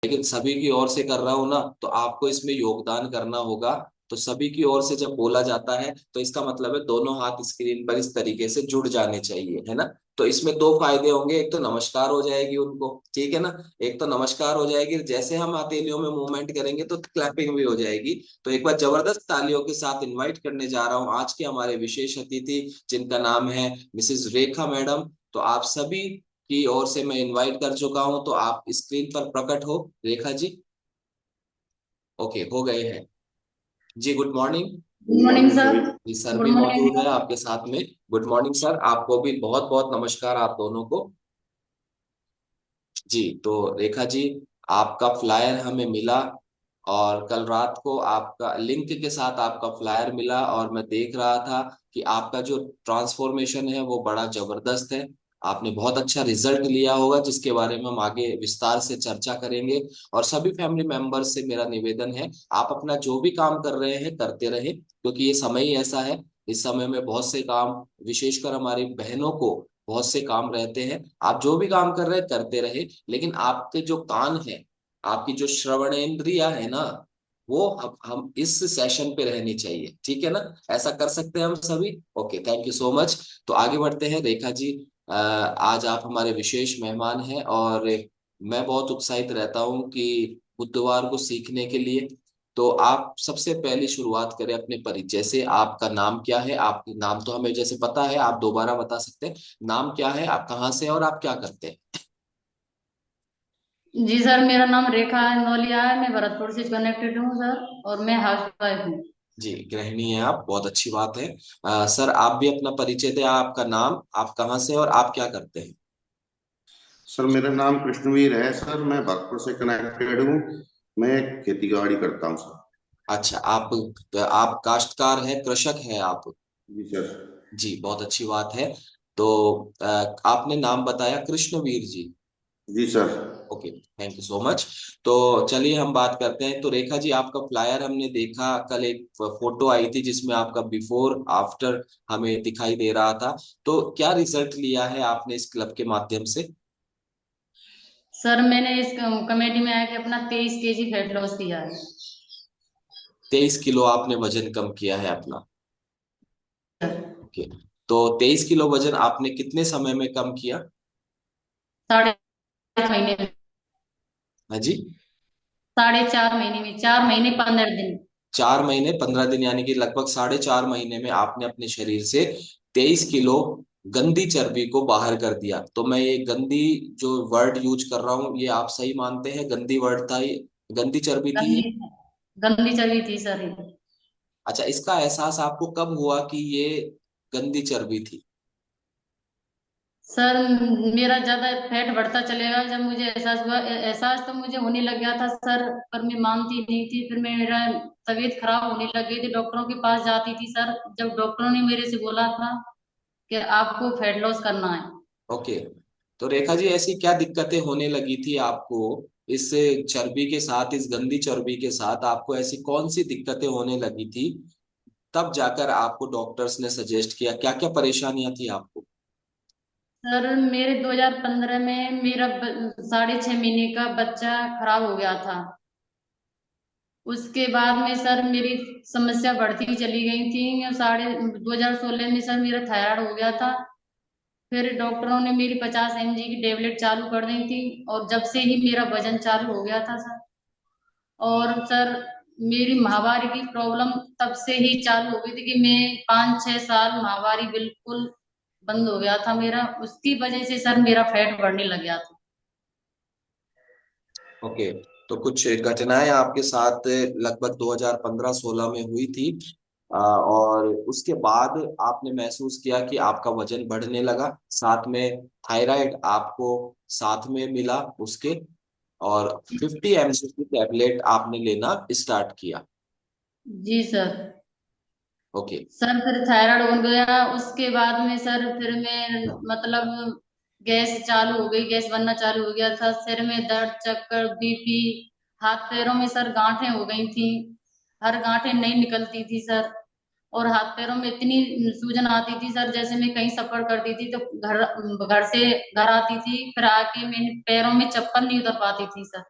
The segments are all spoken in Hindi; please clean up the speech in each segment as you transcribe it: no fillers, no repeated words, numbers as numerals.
लेकिन सभी की ओर से कर रहा हूं ना, तो आपको इसमें योगदान करना होगा। तो सभी की ओर से जब बोला जाता है तो इसका मतलब है दोनों हाथ स्क्रीन पर इस तरीके से जुड़ जाने चाहिए, है ना। तो इसमें दो फायदे होंगे, एक तो नमस्कार हो जाएगी उनको, ठीक है ना। एक तो नमस्कार हो जाएगी, जैसे हम हथेलियों में मूवमेंट करेंगे तो क्लैपिंग भी हो जाएगी। तो एक बार जबरदस्त तालियों के साथ इनवाइट करने जा रहा हूँ आज के हमारे विशेष अतिथि, जिनका नाम है मिसेस रेखा मैडम। तो आप सभी की ओर से मैं इनवाइट कर चुका हूं, तो आप स्क्रीन पर प्रकट हो रेखा जी। ओके, हो गए हैं जी। Good morning. Good morning sir. जी सर गुड भी मौजूद है मॉर्निंग। आपके साथ में। गुड मॉर्निंग सर, आपको भी बहुत बहुत नमस्कार आप दोनों को। जी तो रेखा जी, आपका फ्लायर हमें मिला, और कल रात को आपका लिंक के साथ आपका फ्लायर मिला, और मैं देख रहा था कि आपका जो ट्रांसफॉर्मेशन है वो बड़ा जबरदस्त है। आपने बहुत अच्छा रिजल्ट लिया होगा, जिसके बारे में हम आगे विस्तार से चर्चा करेंगे। और सभी फैमिली मेंबर्स से मेरा निवेदन है, आप अपना जो भी काम कर रहे हैं करते रहे, क्योंकि ये समय ही ऐसा है। इस समय में बहुत से काम, विशेषकर हमारी बहनों को बहुत से काम रहते हैं। आप जो भी काम कर रहे हैं करते रहे, लेकिन आपके जो कान है, आपकी जो श्रवणेंद्रिया है ना, वो हम इस सेशन पे रहनी चाहिए, ठीक है ना। ऐसा कर सकते हैं हम सभी। Okay, thank you so much. तो आगे बढ़ते हैं रेखा जी। आज आप हमारे विशेष मेहमान हैं, और मैं बहुत उत्साहित रहता हूँ कि बुधवार को सीखने के लिए। तो आप सबसे पहले शुरुआत करें अपने परिचय से। आपका नाम क्या है? आपका नाम तो हमें जैसे पता है, आप दोबारा बता सकते हैं नाम क्या है, आप कहाँ से हैं, और आप क्या करते हैं। जी सर, मेरा नाम रेखा नोलिया है। मैं भरतपुर से कनेक्टेड हूँ सर, और मैं हाउस वाइफ हूँ। जी, गृहिणी है आप, बहुत अच्छी बात है। सर आप भी अपना परिचय दें, आपका नाम, आप कहाँ से हैं, और आप क्या करते हैं। सर मेरा नाम कृष्णवीर है सर, मैं भरतपुर से कनेक्टेड हूँ। मैं खेती बाड़ी करता हूँ सर। अच्छा, आप काश्तकार है, कृषक है आप। जी सर। जी, बहुत अच्छी बात है। तो आपने नाम बताया कृष्णवीर जी। जी sir. Okay, thank you so much. तो चलिए हम बात करते हैं। तो रेखा जी, आपका फ्लायर हमने देखा, कल एक फोटो आई थी जिसमें आपका बिफोर आफ्टर हमें दिखाई दे रहा था। तो क्या रिजल्ट लिया है आपने इस क्लब के माध्यम से। सर मैंने इस कमेटी में आके अपना 23 केजी फैट लॉस किया है। 23 किलो आपने वजन कम किया है अपना। सर, ओके, तो 23 किलो वजन आपने कितने समय में कम किया। 4.5 महीने में। हाँ जी। 4.5 महीने में, 4 महीने 15 दिन। 4 महीने 15 दिन, यानी कि लगभग 4.5 महीने में आपने अपने शरीर से 23 किलो गंदी चर्बी को बाहर कर दिया। तो मैं ये गंदी जो वर्ड यूज कर रहा हूँ, ये आप सही मानते हैं, गंदी वर्ड था ये, गंदी चर्बी थी ये। गंदी गंदी चर्बी थी सर ये। अच्छा, इसका एहसास आपको कब हुआ कि ये गंदी चर्बी थी। सर मेरा ज्यादा फैट बढ़ता चलेगा, जब मुझे एहसास हुआ। एहसास तो मुझे होने लग गया था सर, पर मैं मानती नहीं थी। फिर मेरा तबीयत खराब होने लग गई थी, डॉक्टरों के पास जाती थी सर। जब डॉक्टरों ने मेरे से बोला था कि आपको फैट लॉस करना है। ओके, तो रेखा जी ऐसी क्या दिक्कतें होने लगी थी आपको इस चर्बी के साथ, इस गंदी चर्बी के साथ आपको ऐसी कौन सी दिक्कतें होने लगी थी, तब जाकर आपको डॉक्टर्स ने सजेस्ट किया, क्या क्या परेशानियां थी आपको। सर मेरे 2015 में मेरा 6.5 महीने का बच्चा खराब हो गया था। उसके बाद में सर मेरी समस्या बढ़ती चली गई थी। 2016 में सर मेरा थायराइड हो गया था। फिर डॉक्टरों ने मेरी 50 mg की टेबलेट चालू कर दी थी, और जब से ही मेरा वजन चालू हो गया था सर। और सर मेरी माहवारी की प्रॉब्लम तब से ही चालू हो गई थी कि मैं 5-6 साल माहवारी बिल्कुल बंद हो गया था मेरा। उसकी वजह से सर मेरा फैट बढ़ने लग गया था। ओके, तो कुछ घटनाएं आपके साथ लगभग 2015-16 में हुई थी, और उसके बाद आपने महसूस किया कि आपका वजन बढ़ने लगा, साथ में थायराइड आपको साथ में मिला उसके, और 50 mg की टैबलेट आपने लेना स्टार्ट किया। जी सर। ओके। सर फिर थायराइड हो गया, उसके बाद में सर फिर मैं मतलब गैस चालू हो गई, गैस बनना चालू हो गया था। सिर में दर्द, चक्कर, बीपी। हाथ पैरों में सर गांठें हो गई थी। हर गांठें नहीं निकलती थी सर। और हाथ पैरों में इतनी सूजन आती थी सर, जैसे मैं कहीं सफर करती थी तो घर घर से घर आती थी, फिर आके मैंने पैरों में चप्पल नहीं उतर पाती थी सर।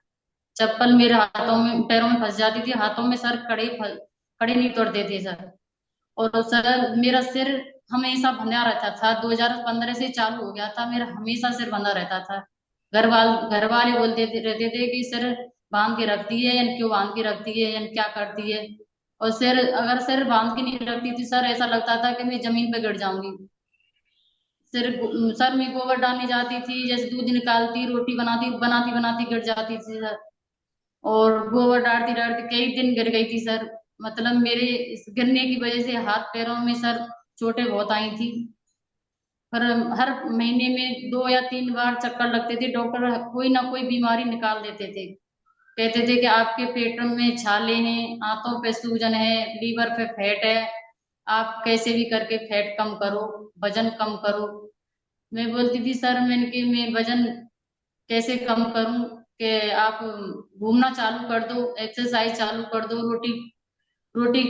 चप्पल मेरे हाथों में पैरों में फंस जाती थी, हाथों में सर कड़े नहीं तोड़ते थे सर। और सर मेरा सिर हमेशा बंधा रहता था, 2015 से चालू हो गया था, मेरा हमेशा सिर बंधा रहता था। घर वाले बोलते रहते थे कि सिर बांध के रखती है या क्यों बांध के रखती है या क्या करती है। और सिर अगर सिर बांध के नहीं रखती थी सर, ऐसा लगता था कि मैं जमीन पे गिर जाऊंगी। सिर सर में गोबर डालने जाती थी, जैसे दूध निकालती, रोटी बनाती बनाती बनाती गिर जाती थी सर। और गोबर डालती डालती कई दिन गिर गई थी सर। मतलब मेरे इस गिरने की वजह से हाथ पैरों में सर चोटें बहुत आई थी। पर हर महीने में 2 या 3 बार चक्कर लगते थे, डॉक्टर कोई ना कोई बीमारी निकाल देते थे। कहते थे कि आपके पेट में छाले हैं, आंतों पे सूजन है, लीवर पे फैट है, आप कैसे भी करके फैट कम करो, वजन कम करो। मैं बोलती थी सर, मैं वजन कैसे कम करूं? कि आप घूमना चालू कर दो, एक्सरसाइज चालू कर दो, रोटी रोटी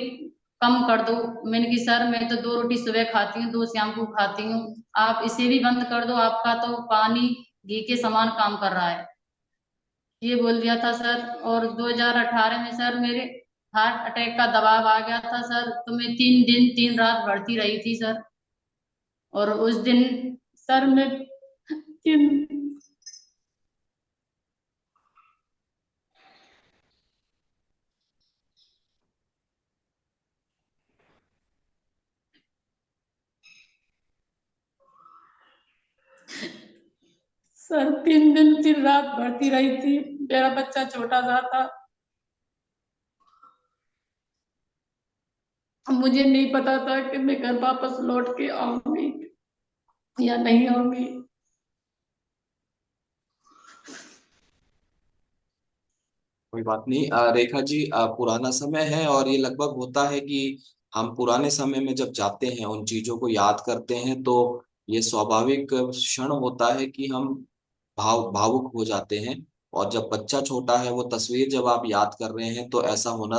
कम कर दो। मैंने कि सर मैं तो 2 रोटी सुबह खाती हूँ, 2 शाम को खाती हूँ, आप इसे भी बंद कर दो, आपका तो पानी घी के समान काम कर रहा है। ये बोल दिया था सर। और 2018 में सर मेरे हार्ट अटैक का दबाव आ गया था सर, तो मैं 3 दिन 3 रात भर्ती रही थी सर। और उस दिन सर मैं तीन सर 3 दिन 3 रात भर्ती रही थी। मेरा बच्चा छोटा सा था, मुझे नहीं पता था कि मैं घर वापस लौट के आऊंगी या नहीं आऊंगी। कोई बात नहीं रेखा जी, पुराना समय है और ये लगभग होता है कि हम पुराने समय में जब जाते हैं उन चीजों को याद करते हैं तो ये स्वाभाविक क्षण होता है कि हम भावुक हो जाते हैं। और जब बच्चा छोटा है वो तस्वीर जब आप याद कर रहे हैं तो ऐसा होना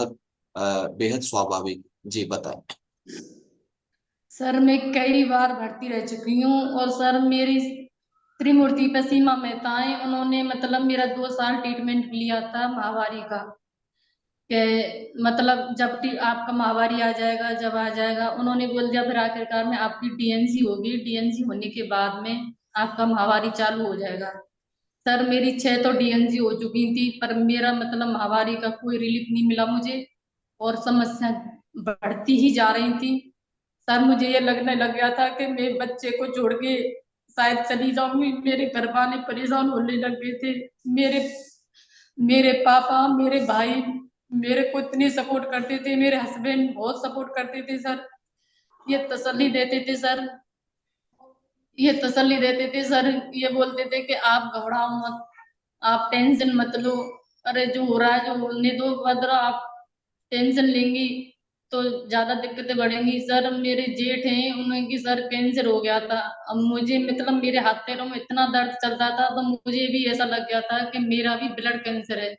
बेहद स्वाभाविक। जी बताएं। सर मैं कई बार भर्ती रह चुकी हूँ। और सर मेरी त्रिमूर्ति पे सीमा मेहताएं, उन्होंने मतलब मेरा 2 साल ट्रीटमेंट लिया था माहवारी का। कि मतलब जब आपका माहवारी आ जाएगा, जब आ जाएगा, उन्होंने बोल दिया फिर आखिरकार में आपकी डीएनसी होगी, डीएनसी होने के बाद में आपका माहवारी चालू हो जाएगा। सर मेरी 6 तो डीएनसी हो चुकी थी, पर मेरा मतलब माहवारी का कोई रिलीफ नहीं मिला मुझे, और समस्या बढ़ती ही जा रही थी। सर मुझे ये लगने लग गया था कि मैं बच्चे को छोड़ के शायद चली जाऊंगी। मेरे घर वाले परेशान होने लग गए थे। मेरे मेरे पापा, मेरे भाई मेरे को इतनी सपोर्ट करते थे, मेरे हस्बैंड बहुत सपोर्ट करते थे सर। ये तसल्ली देते थे सर, ये तसल्ली देते थे सर, ये बोलते थे कि आप घबराओ मत, आप टेंशन मत लो, अरे जो हो रहा है जो होने दो, वरना आप टेंशन लेंगी तो ज्यादा दिक्कतें बढ़ेंगी। सर मेरे जेठ हैं, उनकी सर कैंसर हो गया था। अब मुझे मतलब मेरे हाथ पैरों में इतना दर्द चलता था, तो मुझे भी ऐसा लग गया था कि मेरा भी ब्लड कैंसर है।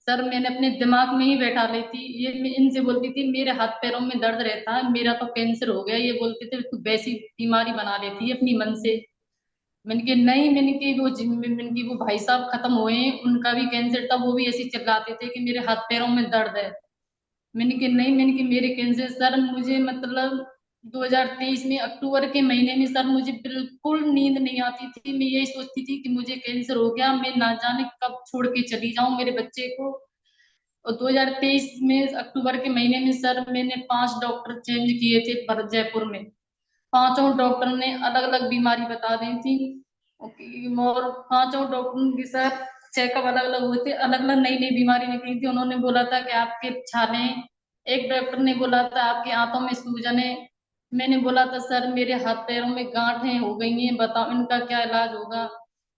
सर मैंने अपने दिमाग में ही बैठा ली थी, ये मैं इनसे बोलती थी मेरे हाथ पैरों में दर्द रहता है, मेरा तो कैंसर हो गया। ये बोलते थे तू वैसी बीमारी बना लेती है अपनी मन से। मैंने कि नहीं, मैंने कि वो भाई साहब खत्म हुए हैं, उनका भी कैंसर था, वो भी ऐसे चिल्लाते थे कि मेरे हाथ पैरों में दर्द है। मैंने कि नहीं, मैंने कि मेरे कैंसर सर, मुझे मतलब 2023 में अक्टूबर के महीने में सर मुझे बिल्कुल नींद नहीं आती थी। मैं यही सोचती थी कि मुझे कैंसर हो गया, मैं ना जाने कब छोड़ के चली जाऊं मेरे बच्चे को। और 2023 में अक्टूबर के महीने में सर मैंने 5 डॉक्टर चेंज किए थे पर जयपुर में। पांचों डॉक्टर ने अलग अलग बीमारी बता दी थी। और पांचों डॉक्टर के साथ चेकअप अलग अलग हुए थे, अलग अलग नई नई बीमारी निकली थी। उन्होंने बोला था कि आपके छाले, एक डॉक्टर ने बोला था आपके आंतों में सूजन है। मैंने बोला था सर मेरे हाथ पैरों में गांठें हो गई हैं, बताओ इनका क्या इलाज होगा?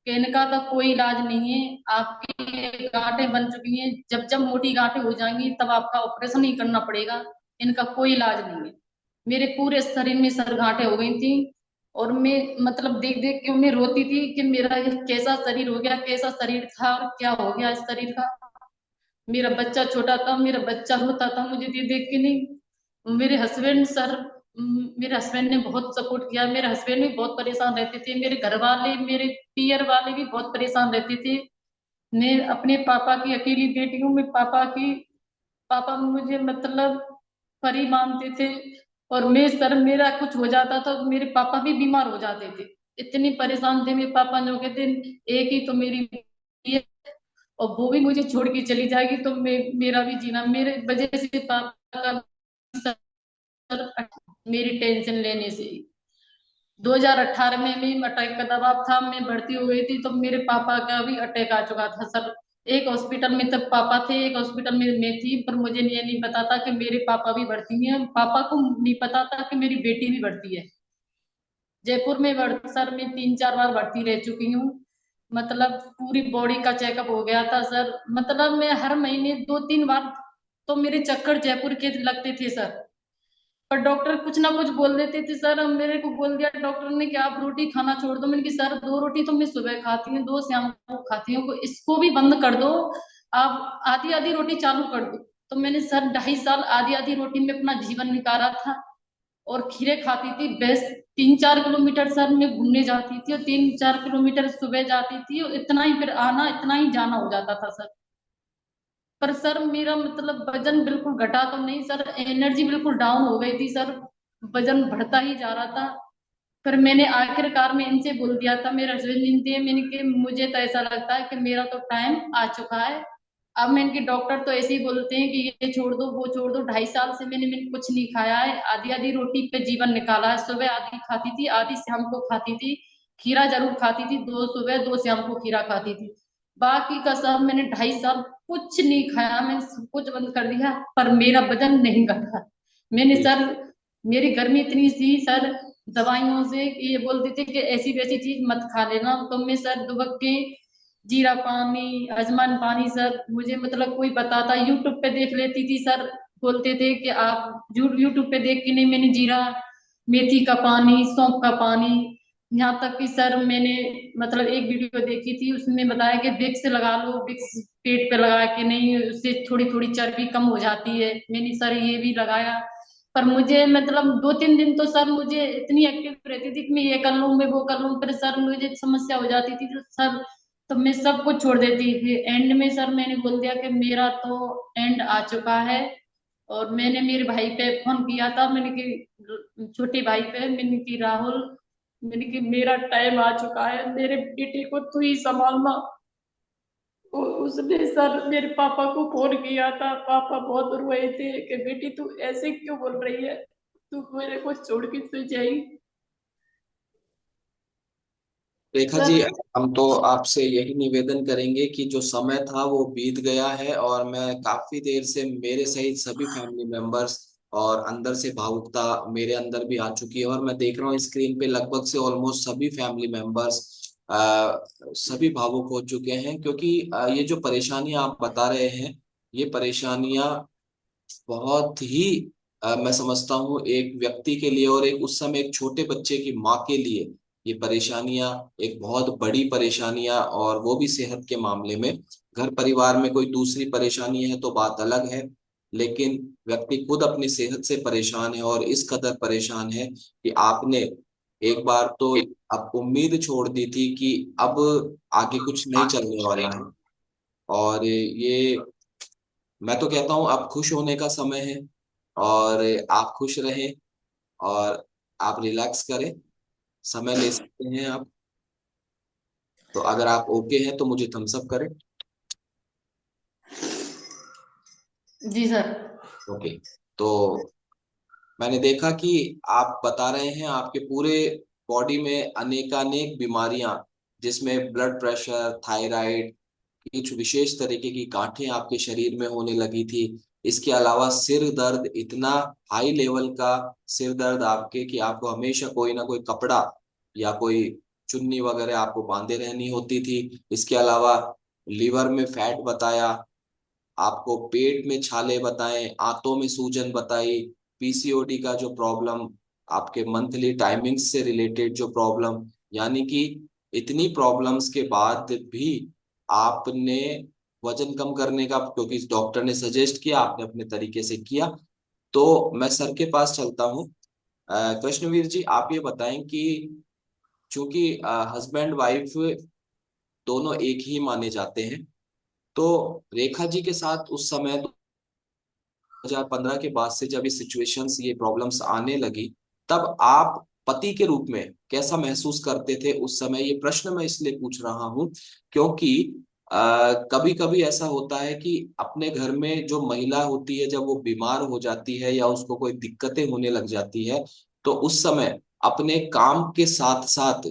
कि इनका तो कोई इलाज नहीं है, आपकी गांठें बन चुकी हैं, जब जब मोटी गांठें हो जाएंगी तब आपका ऑपरेशन ही करना पड़ेगा, इनका कोई इलाज नहीं है। मेरे पूरे शरीर में सरगांठें हो गई थी। और मैं मतलब देख देख के उन्हें रोती थी कि मेरा ये कैसा शरीर हो गया, कैसा शरीर था और क्या हो गया इस शरीर का। मेरा बच्चा छोटा था, मेरा बच्चा रोता था मुझे देख देख के। नहीं, मेरे हस्बैंड सर, मेरे हस्बैंड ने बहुत सपोर्ट किया। मेरे हस्बैंड भी बहुत परेशान रहते थे, मेरे घर वाले, मेरे पियर वाले भी बहुत परेशान रहते थे। मैं अपने पापा की अकेली बेटी हूँ। मैं पापा मुझे मतलब परी मानते थे। और मैं सर मेरा कुछ हो जाता था तो मेरे पापा भी बीमार हो जाते थे। इतनी परेशान थे मेरे पापा, जो कहते एक ही तो मेरी बेटी है और वो भी मुझे छोड़ के चली जाएगी तो मेरा भी जीना, मेरे वजह से पापा का सर मेरी टेंशन लेने से 2018 में भी अटैक का दबाव था। मैं भर्ती हो गई थी तो मेरे पापा का भी अटैक आ चुका था सर। एक हॉस्पिटल में तब पापा थे, एक हॉस्पिटल में मैं थी, पर मुझे ये नहीं पता था कि मेरे पापा भी भर्ती हैं। पापा को नहीं पता था कि मेरी बेटी भी भर्ती है। जयपुर में सर मैं 3-4 बार भर्ती रह चुकी हूँ। मतलब पूरी बॉडी का चेकअप हो गया था सर। मतलब मैं हर महीने 2-3 बार तो मेरे चक्कर जयपुर के लगते थे सर। पर डॉक्टर कुछ ना कुछ बोल देते थे सर। अब मेरे को बोल दिया डॉक्टर ने कि आप रोटी खाना छोड़ दो। मैंने कहा सर 2 रोटी तो मैं सुबह खाती हूँ, 2 शाम को खाती हूँ, इसको भी बंद कर दो। आप आधी आधी रोटी चालू कर दो। तो मैंने सर 2.5 साल आधी आधी रोटी में अपना जीवन निकाला था। और खीरे खाती थी बेस्ट। 3-4 किलोमीटर सर मैं घूमने जाती थी और 3-4 किलोमीटर सुबह जाती थी और इतना ही फिर आना, इतना ही जाना हो जाता था सर। पर सर मेरा मतलब वजन बिल्कुल घटा तो नहीं सर, एनर्जी बिल्कुल डाउन हो गई थी सर। वजन बढ़ता ही जा रहा था। फिर मैंने आखिरकार में इनसे बोल दिया था, मेरे हस्बैंड थे, मैंने कि मुझे तो ऐसा लगता है कि मेरा तो टाइम आ चुका है। अब मैं इनके डॉक्टर तो ऐसे ही बोलते हैं कि ये छोड़ दो वो छोड़ दो। 2.5 साल से मैंने कुछ नहीं खाया है, आधी आधी रोटी पे जीवन निकाला है। सुबह आधी खाती थी, आधी शाम को खाती थी। खीरा जरूर खाती थी, 2 सुबह 2 शाम को खीरा खाती थी। बाकी का सब मैंने 2.5 साल कुछ नहीं खाया, मैंने सब कुछ बंद कर दिया, पर मेरा वजन नहीं घटा। मैंने जी सर, मेरी गर्मी इतनी थी सर दवाइयों से कि ये बोलते थे कि ऐसी वैसी चीज मत खा लेना। तो मैं सर दुबक के जीरा पानी, अजवाइन पानी सर मुझे मतलब कोई बताता, यूट्यूब पे देख लेती थी सर। बोलते थे कि आप यूट्यूब पे देख के नहीं, मैंने जीरा, मेथी का पानी, सौंफ का पानी, यहाँ तक कि सर मैंने मतलब एक वीडियो देखी थी उसमें बताया कि विक्स लगा लो, विक्स पेट पे लगा के, नहीं उससे थोड़ी थोड़ी चर्बी कम हो जाती है। मैंने सर ये भी लगाया। पर मुझे मतलब 2-3 दिन तो सर मुझे इतनी एक्टिव रहती थी कि मैं ये कर लूं, मैं वो कर लूं, फिर सर मुझे समस्या हो जाती थी तो सर, तो मैं सब कुछ छोड़ देती थी। एंड में सर मैंने बोल दिया कि मेरा तो एंड आ चुका है। और मैंने मेरे भाई पे फोन किया था, मैंने कि छोटे भाई पे, मैंने कि राहुल, मैंने कि मेरा टाइम आ चुका है, मेरे बेटे को तू ही संभालना। उसने सर मेरे पापा को फोन किया था। पापा बहुत रोए थे कि बेटी तू ऐसे क्यों बोल रही है, तू मेरे को छोड़ के तो जाई। रेखा सर जी, हम तो आपसे यही निवेदन करेंगे कि जो समय था वो बीत गया है, और मैं काफी देर से, मेरे सहित सभी फैमिली मेंबर्स, और अंदर से भावुकता मेरे अंदर भी आ चुकी है, और मैं देख रहा हूँ स्क्रीन पे लगभग से ऑलमोस्ट सभी फैमिली मेंबर्स सभी भावुक हो चुके हैं, क्योंकि ये जो परेशानियां आप बता रहे हैं, ये परेशानियां बहुत ही मैं समझता हूँ एक व्यक्ति के लिए और एक उस समय एक छोटे बच्चे की माँ के लिए, ये परेशानियां एक बहुत बड़ी परेशानियां, और वो भी सेहत के मामले में। घर परिवार में कोई दूसरी परेशानी है तो बात अलग है, लेकिन व्यक्ति खुद अपनी सेहत से परेशान है, और इस कदर परेशान है कि आपने एक बार तो अब उम्मीद छोड़ दी थी कि अब आगे कुछ नहीं चलने वाला है। और ये, मैं तो कहता हूँ अब खुश होने का समय है, और आप खुश रहें, और आप रिलैक्स करें, समय ले सकते हैं आप। तो अगर आप ओके हैं तो मुझे थम्स अप करें। जी सर। ओके। तो मैंने देखा कि आप बता रहे हैं आपके पूरे बॉडी में अनेकानेक बीमारियां, जिसमें ब्लड प्रेशर, थायराइड, कुछ विशेष तरीके की गांठें आपके शरीर में होने लगी थी। इसके अलावा सिर दर्द, इतना हाई लेवल का सिर दर्द आपके कि आपको हमेशा कोई ना कोई कपड़ा या कोई चुन्नी वगैरह आपको बांधे रहनी होती थी। इसके अलावा लीवर में फैट बताया, आपको पेट में छाले बताएं, आंतों में सूजन बताई, पीसीओडी का जो प्रॉब्लम, आपके मंथली टाइमिंग्स से रिलेटेड जो प्रॉब्लम, यानी कि इतनी प्रॉब्लम्स के बाद भी आपने वजन कम करने का, क्योंकि डॉक्टर ने सजेस्ट किया, आपने अपने तरीके से किया। तो मैं सर के पास चलता हूँ। कृष्णवीर जी, आप ये बताएं कि चूंकि हस्बैंड वाइफ दोनों एक ही माने जाते हैं, तो रेखा जी के साथ उस समय 2015 के बाद से जब ये सिचुएशंस, ये प्रॉब्लम्स आने लगी, तब आप पति के रूप में कैसा महसूस करते थे उस समय? ये प्रश्न मैं इसलिए पूछ रहा हूँ क्योंकि कभी कभी ऐसा होता है कि अपने घर में जो महिला होती है जब वो बीमार हो जाती है या उसको कोई दिक्कतें होने लग जाती है, तो उस समय अपने काम के साथ साथ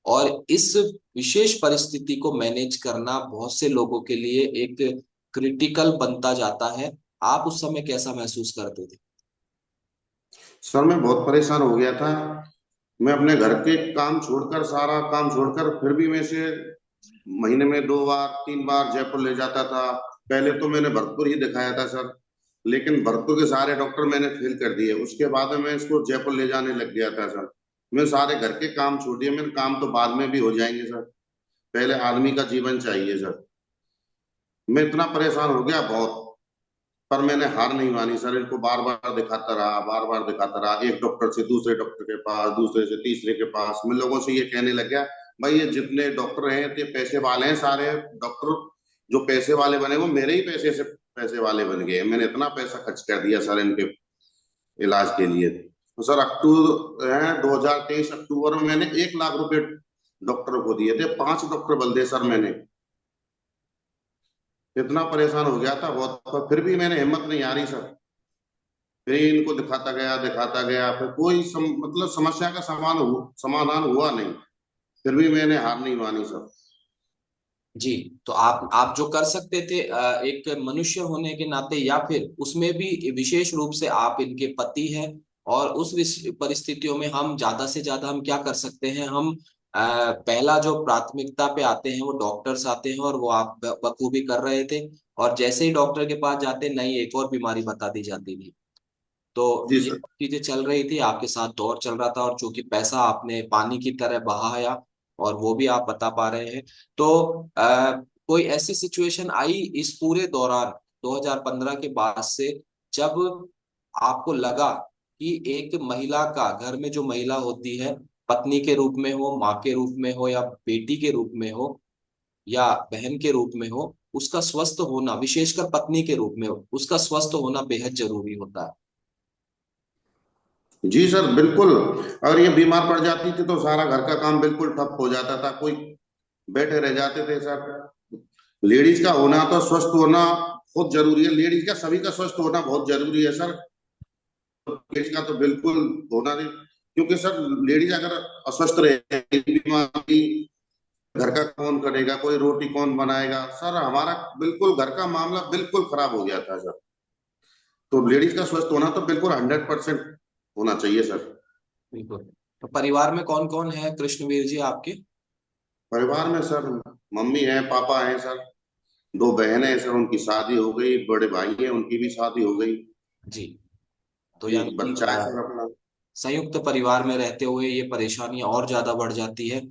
और इस विशेष परिस्थिति को मैनेज करना बहुत से लोगों के लिए एक क्रिटिकल बनता जाता है। आप उस समय कैसा महसूस करते थे? सर मैं बहुत परेशान हो गया था। मैं अपने घर के काम छोड़कर, सारा काम छोड़कर, फिर भी मैं से महीने में 2 बार 3 बार जयपुर ले जाता था। पहले तो मैंने भरतपुर ही दिखाया था सर, लेकिन भरतपुर के सारे डॉक्टर मैंने फेल कर दिए। उसके बाद में मैं इसको जयपुर ले जाने लग गया था सर। मैं सारे घर के काम छोड़ दिए। मैंने काम तो बाद में भी हो जाएंगे सर, पहले आदमी का जीवन चाहिए सर। मैं इतना परेशान हो गया बहुत, पर मैंने हार नहीं मानी सर। इनको बार बार दिखाता रहा, बार बार दिखाता रहा, एक डॉक्टर से दूसरे डॉक्टर के पास, दूसरे से तीसरे के पास। मैं लोगों से ये कहने लग गया, भाई ये जितने डॉक्टर हैं ये पैसे वाले हैं सारे डॉक्टर। जो पैसे वाले बने वो मेरे ही पैसे से पैसे वाले बन गए। मैंने इतना पैसा खर्च कर दिया सर इनके इलाज के लिए। तो सर अक्टूबर 2023 अक्टूबर में मैंने 1 लाख रुपए डॉक्टर को दिए थे। 5 डॉक्टर बदले सर मैंने। इतना परेशान हो गया था बहुत, पर फिर भी मैंने हिम्मत नहीं हारी सर। फिर इनको दिखाता गया, फिर कोई मतलब समस्या का समाधान हुआ नहीं। फिर भी मैंने हार नहीं मानी सर। जी। तो आप जो कर सकते थे एक मनुष्य होने के नाते, या फिर उसमें भी विशेष रूप से आप इनके पति हैं, और उस परिस्थितियों में हम ज्यादा से ज्यादा हम क्या कर सकते हैं? हम पहला जो प्राथमिकता पे आते हैं वो डॉक्टर्स आते हैं, और वो आप बखूबी कर रहे थे। और जैसे ही डॉक्टर के पास जाते, नई एक और बीमारी बता दी जाती थी। तो जी ये सर। चीजें चल रही थी, आपके साथ दौर चल रहा था, और चूंकि पैसा आपने पानी की तरह बहाया, और वो भी आप बता पा रहे हैं। तो कोई ऐसी सिचुएशन आई इस पूरे दौरान 2015 के बाद से, जब आपको लगा कि एक महिला का, घर में जो महिला होती है, पत्नी के रूप में हो, माँ के रूप में हो, या बेटी के रूप में हो, या बहन के रूप में हो, उसका स्वस्थ होना, विशेषकर पत्नी के रूप में हो, उसका स्वस्थ होना बेहद जरूरी होता है? जी सर बिल्कुल। अगर ये बीमार पड़ जाती थी तो सारा घर का काम बिल्कुल ठप हो जाता था। कोई बैठे रह जाते थे सर। लेडीज का होना तो स्वस्थ होना बहुत जरूरी है। लेडीज का, सभी का स्वस्थ होना बहुत जरूरी है सर। लेडीज का तो बिल्कुल होना नहीं, क्योंकि सर लेडीज अगर अस्वस्थ रहेगी, बीमारी, घर का कौन करेगा, कोई रोटी कौन बनाएगा सर? हमारा बिल्कुल घर का मामला बिल्कुल खराब हो गया था सर। तो लेडीज का स्वस्थ होना तो बिल्कुल 100% होना चाहिए सर। बिल्कुल। तो परिवार में कौन कौन है कृष्णवीर जी आपके? परिवार में सर मम्मी है, पापा है सर, 2 बहनें हैं सर, उनकी शादी हो गई। बड़े भाई हैं, उनकी भी शादी हो गई। जी। तो यानी एक कि बच्चा है सर अपना। संयुक्त परिवार में रहते हुए ये परेशानियां और ज्यादा बढ़ जाती है, जी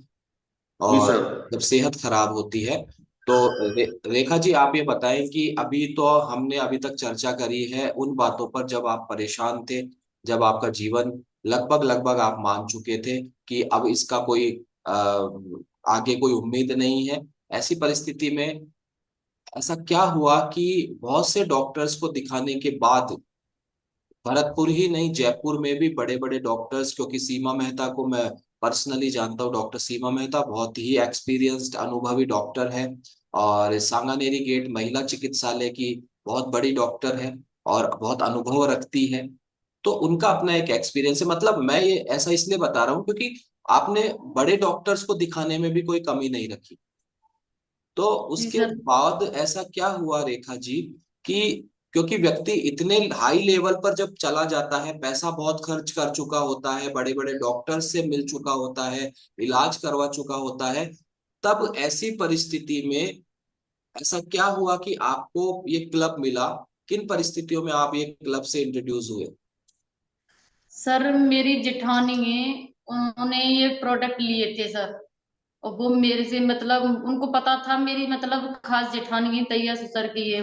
और सर। जब सेहत खराब होती है। तो रेखा जी, आप ये बताएं कि अभी तो हमने अभी तक चर्चा करी है उन बातों पर जब आप परेशान थे, जब आपका जीवन लगभग लगभग आप मान चुके थे कि अब इसका कोई आ, आगे कोई उम्मीद नहीं है। ऐसी परिस्थिति में ऐसा क्या हुआ कि बहुत से डॉक्टर्स को दिखाने के बाद, भरतपुर ही नहीं, जयपुर में भी बड़े बड़े डॉक्टर्स, क्योंकि सीमा मेहता को मैं पर्सनली जानता हूँ, डॉक्टर सीमा मेहता बहुत ही एक्सपीरियंस्ड, अनुभवी डॉक्टर है, और सांगानेरी गेट महिला चिकित्सालय की बहुत बड़ी डॉक्टर है, और बहुत अनुभव रखती है। तो उनका अपना एक एक्सपीरियंस है। मतलब मैं ये ऐसा इसलिए बता रहा हूँ क्योंकि आपने बड़े डॉक्टर्स को दिखाने में भी कोई कमी नहीं रखी। तो जी उसके सर। बाद ऐसा क्या हुआ रेखा जी कि, क्योंकि व्यक्ति इतने हाई लेवल पर जब चला जाता है, पैसा बहुत खर्च कर चुका होता है, बड़े बड़े डॉक्टर से मिल चुका होता है, इलाज करवा चुका होता है, तब ऐसी परिस्थिति में ऐसा क्या हुआ कि आपको ये क्लब मिला? किन परिस्थितियों में आप ये क्लब से इंट्रोड्यूस हुए? सर मेरी जेठानी है, उन्होंने ये प्रोडक्ट लिए थे सर। और वो मेरे से मतलब उनको पता था, मेरी मतलब खास जेठानी है, तैया ससुर की है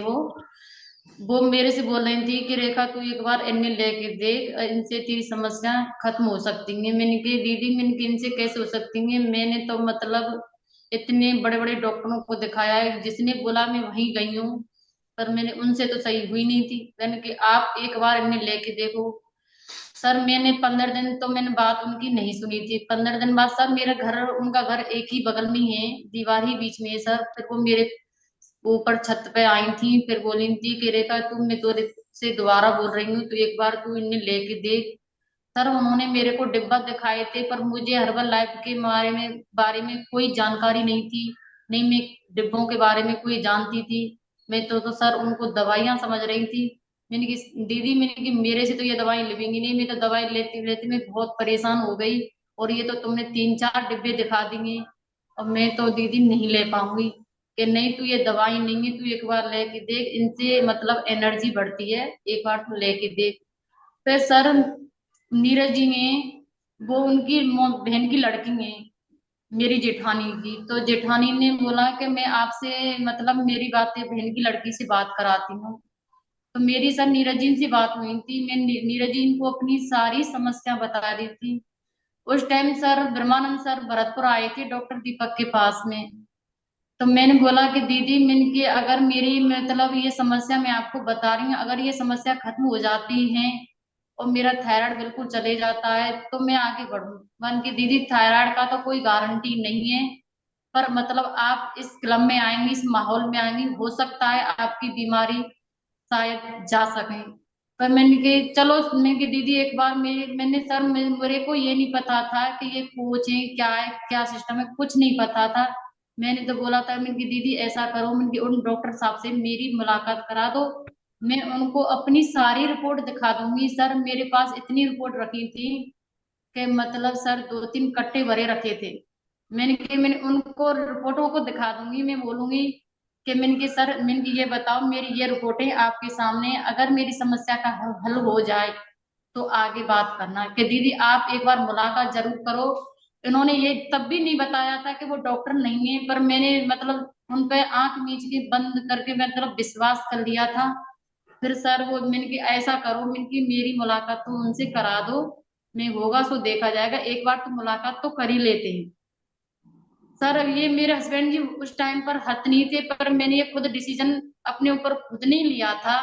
वो मेरे से बोल रही थी कि रेखा तू एक बार इन्हें लेके देख, इनसे तेरी समस्या खत्म हो सकती है। मैंने कही दीदी, मैंने कहा इनसे कैसे हो सकती है? मैंने तो मतलब इतने बड़े बड़े डॉक्टरों को दिखाया है, जिसने बोला मैं वहीं गई हूँ, पर मैंने उनसे तो सही हुई नहीं थी। मैंने कि आप एक बार इन्हें लेके देखो। सर मैंने 15 दिन तो मैंने बात उनकी नहीं सुनी थी। 15 दिन बाद सर मेरा घर, उनका घर एक ही बगल में ही है, दीवार ही बीच में है सर। फिर वो मेरे ऊपर छत पे आई थी, फिर बोली थी कि रेखा तुम, मैं तो से दोबारा बोल रही हूँ, तो एक बार तू इन्हें लेके देख। सर उन्होंने मेरे को डिब्बा दिखाए थे, पर मुझे हर्बल लाइफ के बारे में कोई जानकारी नहीं थी। नहीं, मैं डिब्बों के बारे में कोई जानती थी। मैं तो सर उनको दवाइयां समझ रही थी। मैंने कि दीदी, मैंने कि मेरे से तो ये दवाई लिवेंगी नहीं, मैं तो दवाई लेते लेते मैं बहुत परेशान हो गई, और ये तो तुमने 3-4 डिब्बे दिखा दिए, और मैं तो दीदी नहीं ले पाऊंगी। कि नहीं, तू ये दवाई नहीं है, तू एक बार लेके देख, इनसे मतलब एनर्जी बढ़ती है, एक बार तू लेके देख। फिर सर नीरज जी ने, वो उनकी बहन की लड़की है, मेरी जेठानी की, तो जेठानी ने बोला कि मैं आपसे मतलब मेरी बातें बहन की लड़की से बात कराती हूँ। तो मेरी सर नीरज जी से बात हुई थी, मैं नीरज जी को अपनी सारी समस्या बता दी थी। उस टाइम सर ब्रह्मानंद सर भरतपुर आए थे डॉक्टर दीपक के पास में। तो मैंने बोला कि दीदी, मैंने कि अगर मेरी मतलब ये समस्या मैं आपको बता रही हूँ, अगर ये समस्या खत्म हो जाती है और मेरा थायराइड बिल्कुल चले जाता है, तो मैं आगे बढ़ूँ। मान की दीदी, थायराइड का तो कोई गारंटी नहीं है, पर मतलब आप इस क्लब में आएंगी, इस माहौल में आएंगी, हो सकता है आपकी बीमारी शायद जा सके। पर मैंने कि चलो, मैंने कि दीदी एक बार मैंने सर, मेरे को ये नहीं पता था कि ये कोच है, क्या सिस्टम है, कुछ नहीं पता था। मैंने तो बोला था, मैंने कि दीदी ऐसा करो, मैंने कि उन डॉक्टर साहब से मेरी मुलाकात करा दो, मैं उनको अपनी सारी रिपोर्ट दिखा दूंगी। सर मेरे पास इतनी रिपोर्ट रखी थी कि मतलब सर 2-3 कट्टे भरे रखे थे। मैंने उनको रिपोर्टों को दिखा दूंगी, मैं बोलूंगी कि मैंने कि सर, मैंने कि ये बताओ, मेरी ये रिपोर्टें आपके सामने, अगर मेरी समस्या का हल हो जाए तो आगे बात करना, कि दीदी आप एक बार मुलाकात जरूर करो। इन्होंने ये तब भी नहीं बताया था कि वो डॉक्टर नहीं है, पर मैंने मतलब उन पे आंख मीच के बंद करके मतलब विश्वास कर लिया था। फिर सर वो, मैंने कि ऐसा करो, मैंने कि मेरी मुलाकात तो उनसे करा दो, मैं होगा सो देखा जाएगा, एक बार तो मुलाकात तो कर ही लेते हैं। सर ये मेरे हस्बैंड जी उस टाइम पर हत नहीं थे, पर मैंने ये खुद डिसीजन अपने ऊपर खुद नहीं लिया था।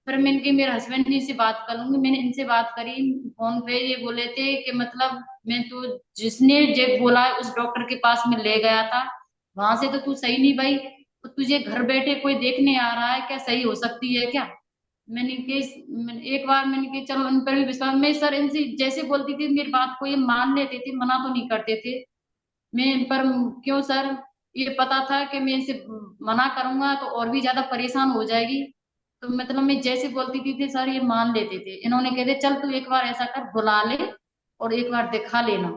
फिर मैंने कि मेरे हस्बैंड जी से बात कर लूंगी, मैंने इनसे बात करी फोन पे। ये बोले थे कि मतलब मैं तो, जिसने जे बोला है उस डॉक्टर के पास में ले गया था, वहां से तो तू सही नहीं भाई, तो तुझे घर बैठे कोई देखने आ रहा है क्या, सही हो सकती है क्या। एक बार मैंने कि चलो इन पर भी विश्वास, मैं सर इनसे जैसे बोलती थी मेरी बात को ये मान लेते थे, मना तो नहीं करते थे। मैं पर क्यों सर, ये पता था कि मैं इसे मना करूंगा तो और भी ज्यादा परेशान हो जाएगी, तो मतलब मैं जैसे बोलती थी सर ये मान लेते थे। इन्होंने कहते चल तू एक बार ऐसा कर, बुला ले और एक बार दिखा लेना।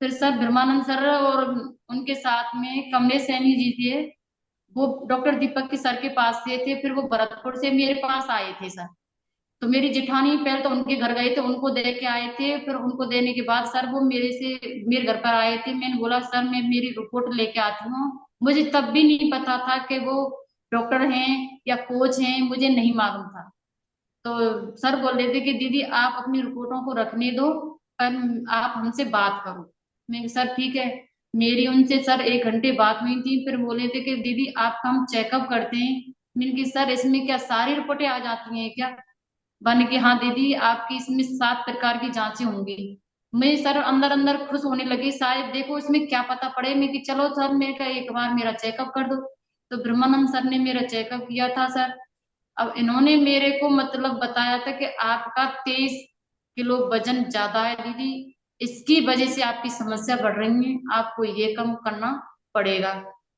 फिर सर ब्रह्मानंद सर और उनके साथ में कमलेश सैनी जी थे, वो डॉक्टर दीपक के सर के पास से थे, फिर वो भरतपुर से मेरे पास आए थे सर। तो मेरी जेठानी पहले तो उनके घर गए थे, उनको दे के आए थे, फिर उनको देने के बाद सर वो मेरे घर पर आए थे। मैंने बोला सर मैं मेरी रिपोर्ट लेके आती हूँ। मुझे तब भी नहीं पता था कि वो डॉक्टर हैं या कोच हैं, मुझे नहीं मालूम था। तो सर बोल रहे थे कि दीदी आप अपनी रिपोर्टों को रखने दो, पर आप हमसे बात करो। मैं सर ठीक है। मेरी उनसे सर 1 घंटे बात हुई थी, फिर बोले थे कि दीदी आपका हम चेकअप करते हैं। मैंने कि सर इसमें क्या सारी रिपोर्टें आ जाती हैं क्या। बन के हाँ दीदी आपकी इसमें 7 प्रकार की जांचें होंगी। मैं सर अंदर अंदर खुश होने लगी, शायद देखो इसमें क्या पता पड़े। मैं कि चलो सर, मैं का एक बार मेरा चेकअप कर दो। तो ब्रह्मानंद सर ने मेरा चेकअप किया था सर। अब इन्होंने मेरे को मतलब बताया था कि आपका 23 किलो वजन ज्यादा है दीदी, इसकी वजह से आपकी समस्या बढ़ रही है, आपको ये कम करना पड़ेगा।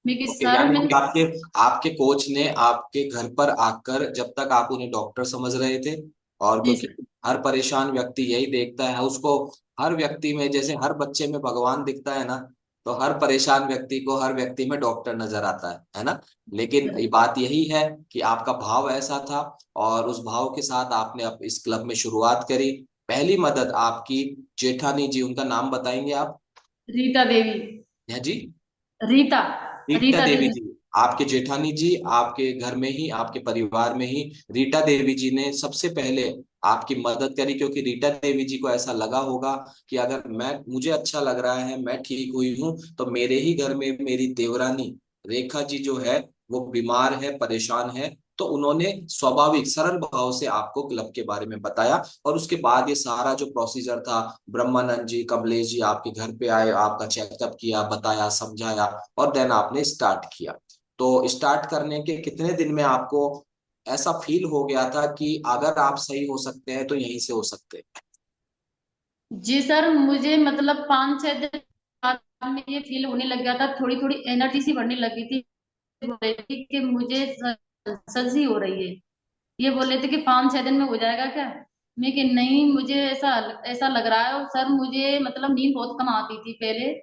मैं कि ओके, सर यानी मैं, कि आपके आपके कोच ने आपके घर पर आकर, जब तक आप उन्हें डॉक्टर समझ रहे थे, और जी क्योंकि सर, हर परेशान व्यक्ति यही देखता है उसको, हर व्यक्ति में, जैसे हर बच्चे में भगवान दिखता है ना, तो हर परेशान व्यक्ति को हर व्यक्ति में डॉक्टर नजर आता है ना। लेकिन ये बात यही है कि आपका भाव ऐसा था, और उस भाव के साथ आपने अब इस क्लब में शुरुआत करी। पहली मदद आपकी जेठानी जी, उनका नाम बताएंगे आप? रीता देवी। हैं जी? रीता रीता रीता देवी देवी। जी, आपके जेठानी जी आपके घर में ही, आपके परिवार में ही रीटा देवी जी ने सबसे पहले आपकी मदद करी, क्योंकि रीटा देवी जी को ऐसा लगा होगा कि अगर मुझे अच्छा लग रहा है, मैं ठीक हुई हूँ, तो मेरे ही घर में मेरी देवरानी रेखा जी जो है वो बीमार है, परेशान है। तो उन्होंने स्वाभाविक सरल भाव से आपको क्लब के बारे में बताया, और उसके बाद ये सारा जो प्रोसीजर था, ब्रह्मानंद जी, कमलेश जी आपके घर पे आए, आपका चेकअप किया, बताया, समझाया, और देन आपने स्टार्ट किया। तो स्टार्ट करने के कितने दिन में आपको ऐसा फील हो गया था कि अगर आप सही हो सकते हैं तो यहीं से हो सकते हैं? जी सर, मुझे मतलब 5-6 दिन बाद में ये फील होने लग गया था, थोड़ी थोड़ी एनर्जी सी बढ़ने लगी थी। बोल रही थी कि मुझे सजी हो रही है। ये बोल रहे थे कि 5-6 दिन में हो जाएगा क्या। मैं कि नहीं, मुझे ऐसा ऐसा लग रहा है। और सर मुझे मतलब नींद बहुत कम आती थी पहले।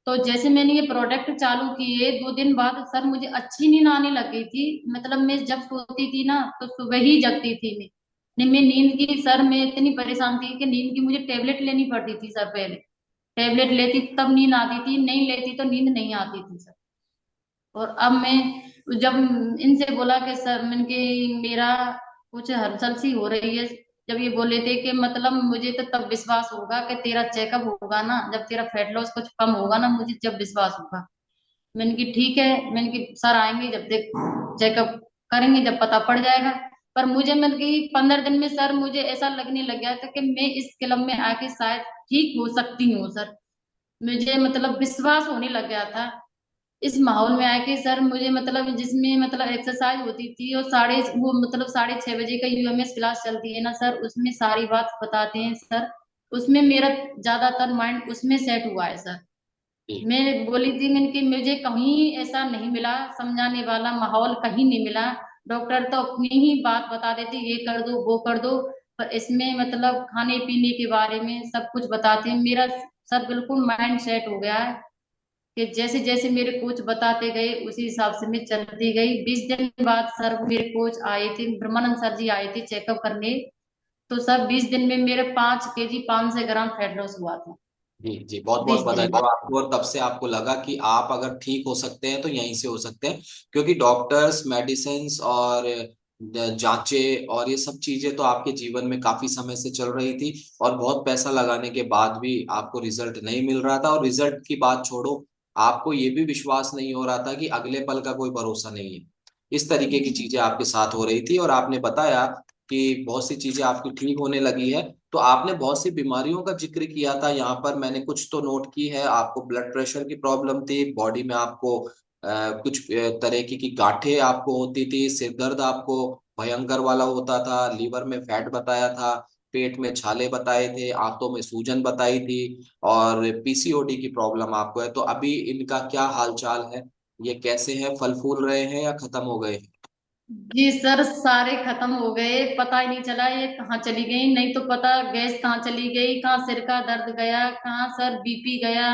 तो जैसे मैंने ये प्रोडक्ट चालू किए 2 दिन बाद सर मुझे अच्छी नींद आने लग गई थी। मतलब मैं जब सोती थी ना तो सुबह ही जगती थी मैं। नहीं, मैं नींद की सर मैं इतनी परेशान थी कि नींद की मुझे टेबलेट लेनी पड़ती थी सर पहले। टेबलेट लेती तब नींद आती थी, नहीं लेती तो नींद नहीं आती थी सर। और अब मैं जब इनसे बोला कि सर मैंने कि मेरा कुछ हलचल सी हो रही है, जब ये बोले थे कि मतलब मुझे तो तब विश्वास होगा कि तेरा चेकअप होगा ना, जब तेरा फैट लॉस कुछ कम होगा ना, मुझे जब विश्वास होगा। मैंने कि ठीक है। मैंने कि सर आएंगे जब देख चेकअप करेंगे, जब पता पड़ जाएगा। पर मुझे मतलब कि 15 दिन में सर मुझे ऐसा लगने लग गया था कि मैं इस क्लब में आके शायद ठीक हो सकती हूँ सर। मुझे मतलब विश्वास होने लग गया था इस माहौल में आके सर। मुझे मतलब जिसमें मतलब एक्सरसाइज होती थी और वो मतलब 6:30 बजे का यूएमएस क्लास चलती है ना सर, उसमें सारी बात बताते हैं सर। उसमें मेरा ज्यादातर माइंड उसमें सेट हुआ है सर। जी मैं बोली थी मैंने कि मुझे कहीं ऐसा नहीं मिला, समझाने वाला माहौल कहीं नहीं मिला। डॉक्टर तो अपनी ही बात बता देते, ये कर दो वो कर दो। पर इसमें मतलब खाने पीने के बारे में सब कुछ बताते हैं। मेरा सर बिल्कुल माइंड सेट हो गया है कि जैसे जैसे मेरे कोच बताते गए उसी हिसाब से मैं चलती गई। 20 दिन बाद सर मेरे कोच आए थे, ब्रह्मानंद सर जी आए थे चेकअप करने। तो सर 20 दिन में मेरे 5 kg 500 ग्राम फैट लॉस हुआ था। जी जी, बहुत बहुत बीस बधाई दिन हो आपको। और तब से आपको लगा कि आप अगर ठीक हो सकते हैं तो यहीं से हो सकते हैं, क्योंकि डॉक्टर्स, मेडिसिन और जांचें और ये सब चीजें तो आपके जीवन में काफी समय से चल रही थी, और बहुत पैसा लगाने के बाद भी आपको रिजल्ट नहीं मिल रहा था। और रिजल्ट की बात छोड़ो, आपको ये भी विश्वास नहीं हो रहा था कि अगले पल का कोई भरोसा नहीं है। इस तरीके की चीजें आपके साथ हो रही थी, और आपने बताया कि बहुत सी चीजें आपकी ठीक होने लगी है। तो आपने बहुत सी बीमारियों का जिक्र किया था यहाँ पर, मैंने कुछ तो नोट की है। आपको ब्लड प्रेशर की प्रॉब्लम थी, बॉडी में आपको कुछ तरह की गांठें आपको होती थी, सिर दर्द आपको भयंकर वाला होता था, लीवर में फैट बताया था, पेट में छाले बताए थे, आंतों में सूजन बताई थी, और पीसीओडी की प्रॉब्लम आपको है। तो अभी इनका क्या हाल चाल है? ये कैसे है, फल फूल रहे हैं या खत्म हो गए? जी सर, सारे खत्म हो गए, पता ही नहीं चला ये कहाँ चली गई। नहीं तो पता गैस कहाँ चली गई, कहाँ सिर का दर्द गया, कहाँ सर बीपी गया।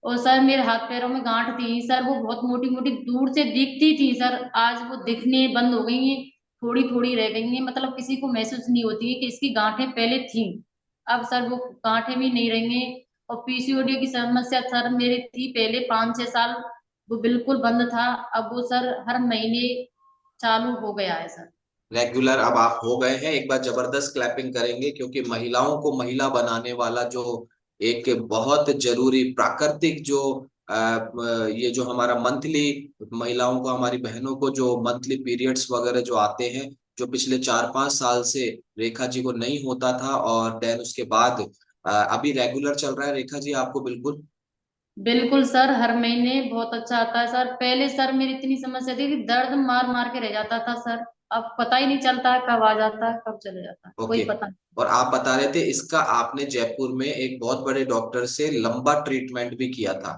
और सर मेरे हाथ पैरों में गांठ थी सर, वो बहुत मोटी मोटी दूर से दिखती थी सर, आज वो दिखने बंद हो गई हैं। थोड़ी थोड़ी रह गई हैं, मतलब किसी को महसूस नहीं होती है कि इसकी गांठें पहले थी। अब सर वो गांठें भी नहीं रही हैं। और पीसीओडी की समस्या सर मेरी थी पहले 5-6 साल, वो बिल्कुल बंद था। अब वो सर हर महीने चालू हो गया है सर। रेगुलर अब आप हो गए हैं। एक बार जबरदस्त क्लैपिंग करेंगे, क्योंकि महिलाओं को महिला बनाने वाला जो एक बहुत जरूरी प्राकृतिक जो ये जो हमारा मंथली, महिलाओं को, हमारी बहनों को जो मंथली पीरियड्स वगैरह जो आते हैं, जो पिछले 4-5 साल से रेखा जी को नहीं होता था, और देन उसके बाद अभी रेगुलर चल रहा है रेखा जी आपको? बिल्कुल। बिल्कुल सर, हर महीने बहुत अच्छा आता है सर। पहले सर मेरी इतनी समस्या थी कि दर्द मार मार के रह जाता था सर। अब पता ही नहीं चलता है कब आ जाता है कब चले जाता है, कोई ओके। पता नहीं। और आप बता रहे थे इसका आपने जयपुर में एक बहुत बड़े डॉक्टर से लंबा ट्रीटमेंट भी किया था।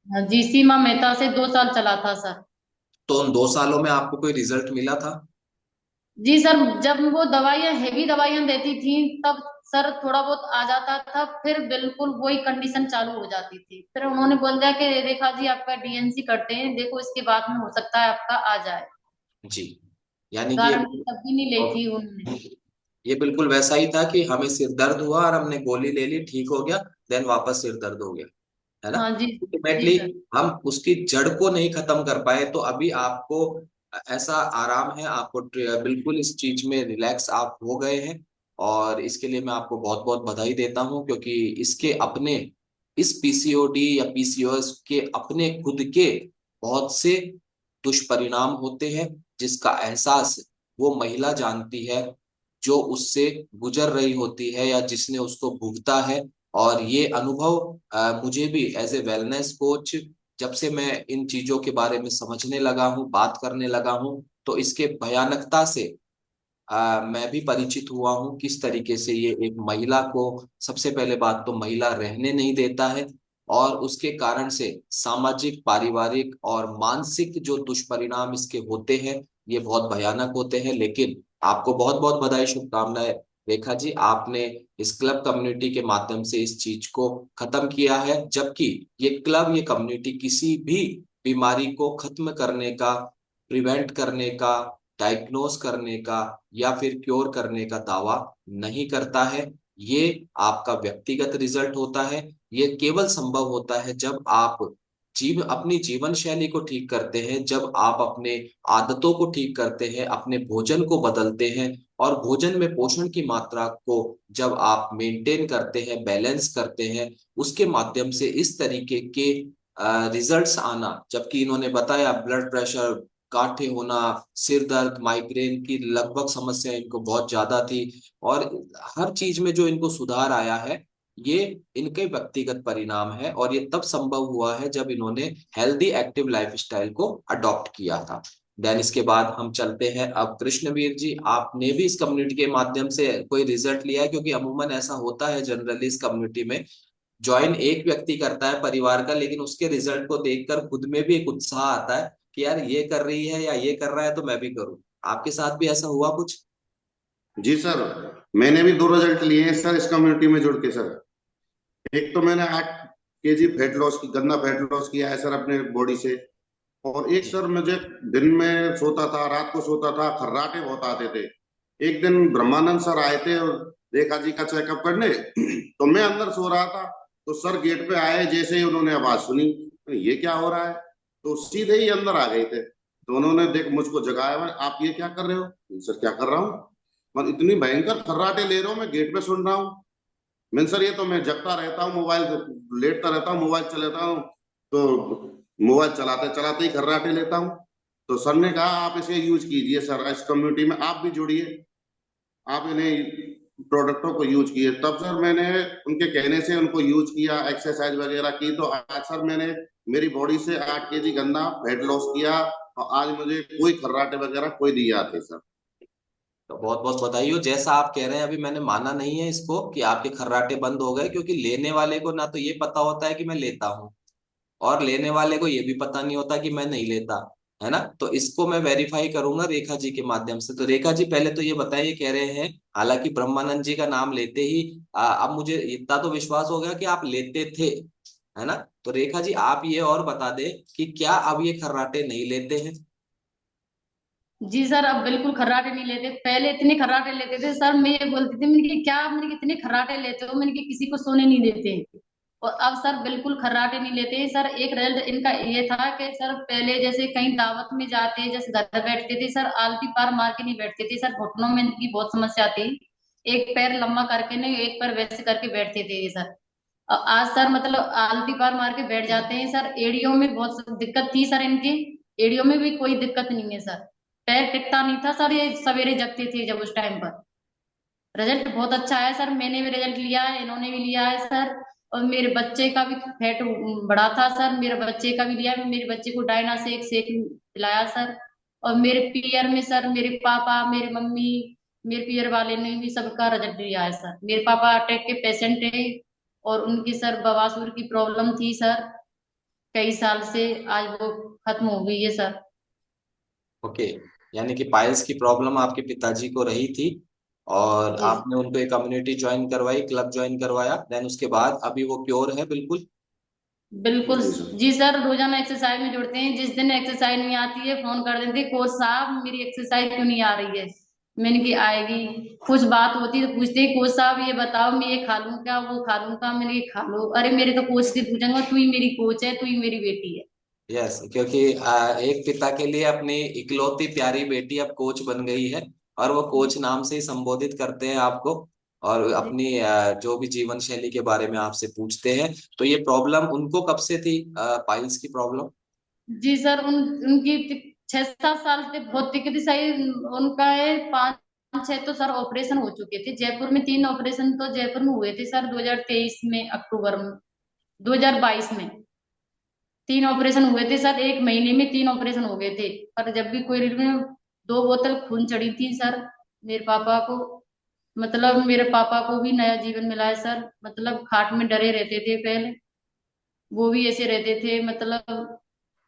हाँ जी, सीमा मेहता से 2 साल चला था सर। तो उन 2 सालों में आपको कोई रिजल्ट मिला था? जी सर, जब वो दवाइयाँ हैवी दवाइयाँ देती थी तब सर थोड़ा बहुत आ जाता था, फिर बिल्कुल वही कंडीशन चालू हो जाती थी। फिर उन्होंने बोल दिया कि रेखा जी आपका डीएनसी करते हैं, देखो इसके बाद में हो सकता है आपका आ जाए। जी। यानी कि गारंटी तब भी नहीं ली थी उन्होंने। ये बिल्कुल वैसा ही था कि हमें सिर दर्द हुआ और हमने गोली ले ली, ठीक हो गया, देन वापस सिर दर्द हो गया। है ना। हाँ जी। जी अल्टीमेटली सर। हम उसकी जड़ को नहीं खत्म कर पाए, तो अभी आपको ऐसा आराम है, आपको बिल्कुल इस चीज में रिलैक्स आप हो गए हैं। और इसके लिए मैं आपको बहुत बहुत बधाई देता हूं, क्योंकि इसके अपने, इस पीसीओडी या पीसीओएस के अपने खुद के बहुत से दुष्परिणाम होते हैं, जिसका एहसास वो महिला जानती है जो उससे गुजर रही होती है या जिसने उसको भुगता है। और ये अनुभव मुझे भी एज ए वेलनेस कोच, जब से मैं इन चीजों के बारे में समझने लगा हूँ, बात करने लगा हूँ, तो इसके भयानकता से मैं भी परिचित हुआ हूँ, किस तरीके से ये एक महिला को, सबसे पहले बात तो महिला रहने नहीं देता है, और उसके कारण से सामाजिक, पारिवारिक और मानसिक जो दुष्परिणाम इसके होते हैं, ये बहुत भयानक होते हैं। लेकिन आपको बहुत बहुत बधाई, शुभकामनाएं रेखा जी, आपने इस क्लब कम्युनिटी के माध्यम से इस चीज को खत्म किया है। जबकि ये क्लब, ये कम्युनिटी किसी भी बीमारी को खत्म करने का, प्रिवेंट करने का, डायग्नोस करने का या फिर क्योर करने का दावा नहीं करता है। ये आपका व्यक्तिगत रिजल्ट होता है। ये केवल संभव होता है जब आप अपनी जीवन शैली को ठीक करते हैं, जब आप अपने आदतों को ठीक करते हैं, अपने भोजन को बदलते हैं, और भोजन में पोषण की मात्रा को जब आप मेंटेन करते हैं, बैलेंस करते हैं, उसके माध्यम से इस तरीके के रिजल्ट्स आना। जबकि इन्होंने बताया ब्लड प्रेशर, गांठें होना, सिर दर्द, माइग्रेन की लगभग समस्या इनको बहुत ज्यादा थी, और हर चीज में जो इनको सुधार आया है, ये इनके व्यक्तिगत परिणाम है। और ये तब संभव हुआ है जब इन्होंने हेल्दी एक्टिव लाइफस्टाइल को अडॉप्ट किया था। देन इसके बाद हम चलते हैं अब कृष्णवीर जी, आपने भी इस कम्युनिटी के माध्यम से कोई रिजल्ट लिया है? क्योंकि अमूमन ऐसा होता है जनरली इस कम्युनिटी में, ज्वाइन एक व्यक्ति करता है परिवार का, लेकिन उसके रिजल्ट को देखकर खुद में भी एक उत्साह आता है कि यार ये कर रही है या ये कर रहा है तो मैं भी करूं। आपके साथ भी ऐसा हुआ कुछ? जी सर, मैंने भी दो रिजल्ट लिए हैं सर इस कम्युनिटी में जुड़ के सर। एक तो मैंने 8 केजी फैट लॉस की, गंदा फैट लॉस किया है सर अपने बॉडी से। और एक जी। सर, मुझे दिन में सोता था, रात को सोता था, खर्राटे बहुत आते थे। एक दिन ब्रह्मानंद सर आए थे और रेखा जी का चेकअप करने, तो मैं अंदर सो रहा था, तो सर गेट पे आए, जैसे ही उन्होंने आवाज सुनी, ये क्या हो रहा है, तो सीधे ही अंदर आ गए थे। तो उन्होंने देख मुझको जगाया, "मैं, आप ये क्या कर रहे हो?" सर क्या कर रहा हूँ, मैं इतनी भयंकर खर्राटे ले रहा हूँ, मैं गेट पे सुन रहा हूँ। मैं, सर ये तो मैं जगता रहता हूँ, मोबाइल लेटता रहता हूँ, मोबाइल चलाता हूँ, तो मोबाइल चलाते चलाते ही खर्राटे लेता हूँ। तो सर ने कहा आप इसे यूज कीजिए सर, इस कम्युनिटी में आप भी जुड़िए, आप इन्हें प्रोडक्टों को यूज किए। तब सर मैंने उनके कहने से उनको यूज किया, एक्सरसाइज वगैरह की, तो आज सर मैंने मेरी बॉडी से 8 केजी गंदा फैट लॉस किया, और आज मुझे कोई खर्राटे वगैरह कोई नहीं आते सर। तो बहुत बहुत बधाई हो। जैसा आप कह रहे हैं, अभी मैंने माना नहीं है इसको कि आपके खर्राटे बंद हो गए, क्योंकि लेने वाले को ना तो ये पता होता है कि मैं लेता हूँ, और लेने वाले को ये भी पता नहीं होता कि मैं नहीं लेता, है ना। तो इसको मैं वेरीफाई करूंगा रेखा जी के माध्यम से। तो रेखा जी, पहले तो ये बताइए, कह रहे हैं हालांकि ब्रह्मानंद जी का नाम लेते ही अब मुझे इतना तो विश्वास हो गया कि आप लेते थे, है ना। तो रेखा जी, आप ये और बता दें कि क्या अब ये खर्राटे नहीं लेते हैं? जी सर, अब बिल्कुल खर्राटे नहीं लेते। पहले इतने खर्राटे लेते थे सर, मैं ये बोलती थी, मैंने कि क्या आप मैंने कि इतने खर्राटे लेते हो, मैंने कि किसी को सोने नहीं देते। और अब सर बिल्कुल खर्राटे नहीं लेते सर। एक रिजल्ट इनका ये था कि सर पहले जैसे कहीं दावत में जाते, जैसे घर बैठते थे सर, आलती पार मार के नहीं बैठते थे सर, घुटनों में इनकी बहुत समस्या थी। एक पैर लंबा करके नहीं, एक पैर वैसे करके बैठते थे ये सर। आज सर मतलब आलती पार मार के बैठ जाते हैं सर। एड़ियों में बहुत दिक्कत थी सर इनके, एड़ियों में भी कोई दिक्कत नहीं है सर। पैर टिकता नहीं था सर, ये सवेरे जगते थे जब उस टाइम पर। रिजल्ट बहुत अच्छा है सर, मैंने भी रिजल्ट लिया है, इन्होंने भी लिया है सर। और मेरे बच्चे का भी फैट बढ़ा था सर, मेरे बच्चे का भी लिया है। मेरे बच्चे को डायना से एक शेक पिलाया सर। और मेरे पीयर में सर, मेरे पापा, मेरे मम्मी, मेरे पीयर वाले ने भी सबका रिजल्ट लिया है सर। मेरे पापा अटैक के पेशेंट है, और उनकी सर बवासीर की प्रॉब्लम थी सर कई साल से, आज वो खत्म हो गई है सर। ओके। यानी कि पाइल्स की प्रॉब्लम आपके पिताजी को रही थी, और जी। आपने उनको एक कम्युनिटी ज्वाइन करवाई, क्लब ज्वाइन करवाया, देन उसके बाद अभी वो क्योर है बिल्कुल। बिल्कुल। जी सर। जी सर, रोजाना एक्सरसाइज में जुड़ते हैं। जिस दिन एक्सरसाइज नहीं आती है फोन कर देते हैं, कोच साहब मेरी एक्सरसाइज क्यों नहीं आ रही है। मैंने कि आएगी, कुछ बात होती तो पूछते कोच साहब ये बताओ मैं ये खा लूं क्या, वो खा लूं क्या, मैंने कि खा लो, अरे मेरे तो कोच से पूछूंगा, तू ही मेरी कोच है, तू ही मेरी बेटी है। यस, क्योंकि एक पिता के लिए अपनी इकलौती प्यारी बेटी अब कोच बन गई है, और वो कोच नाम से ही संबोधित करते हैं आपको, और जी अपनी जो भी जीवन शैली के बारे में आपसे पूछते हैं। तो ये प्रॉब्लम उनको कब से थी, पाइल्स की प्रॉब्लम? जी सर, उनकी 6-7 साल से बहुत दिक्कत थी सही। उनका है 5-6 तो सर ऑपरेशन हो चुके थे जयपुर में, 3 ऑपरेशन तो जयपुर में हुए थे सर, 2023 में अक्टूबर में, 2022 में 3 ऑपरेशन हुए थे सर, 1 महीने में 3 ऑपरेशन हो गए थे। पर जब भी कोई में 2 बोतल खून चढ़ी थी सर मेरे पापा को, मतलब मेरे पापा को भी नया जीवन मिला है सर। मतलब खाट में डरे रहते थे पहले, वो भी ऐसे रहते थे, मतलब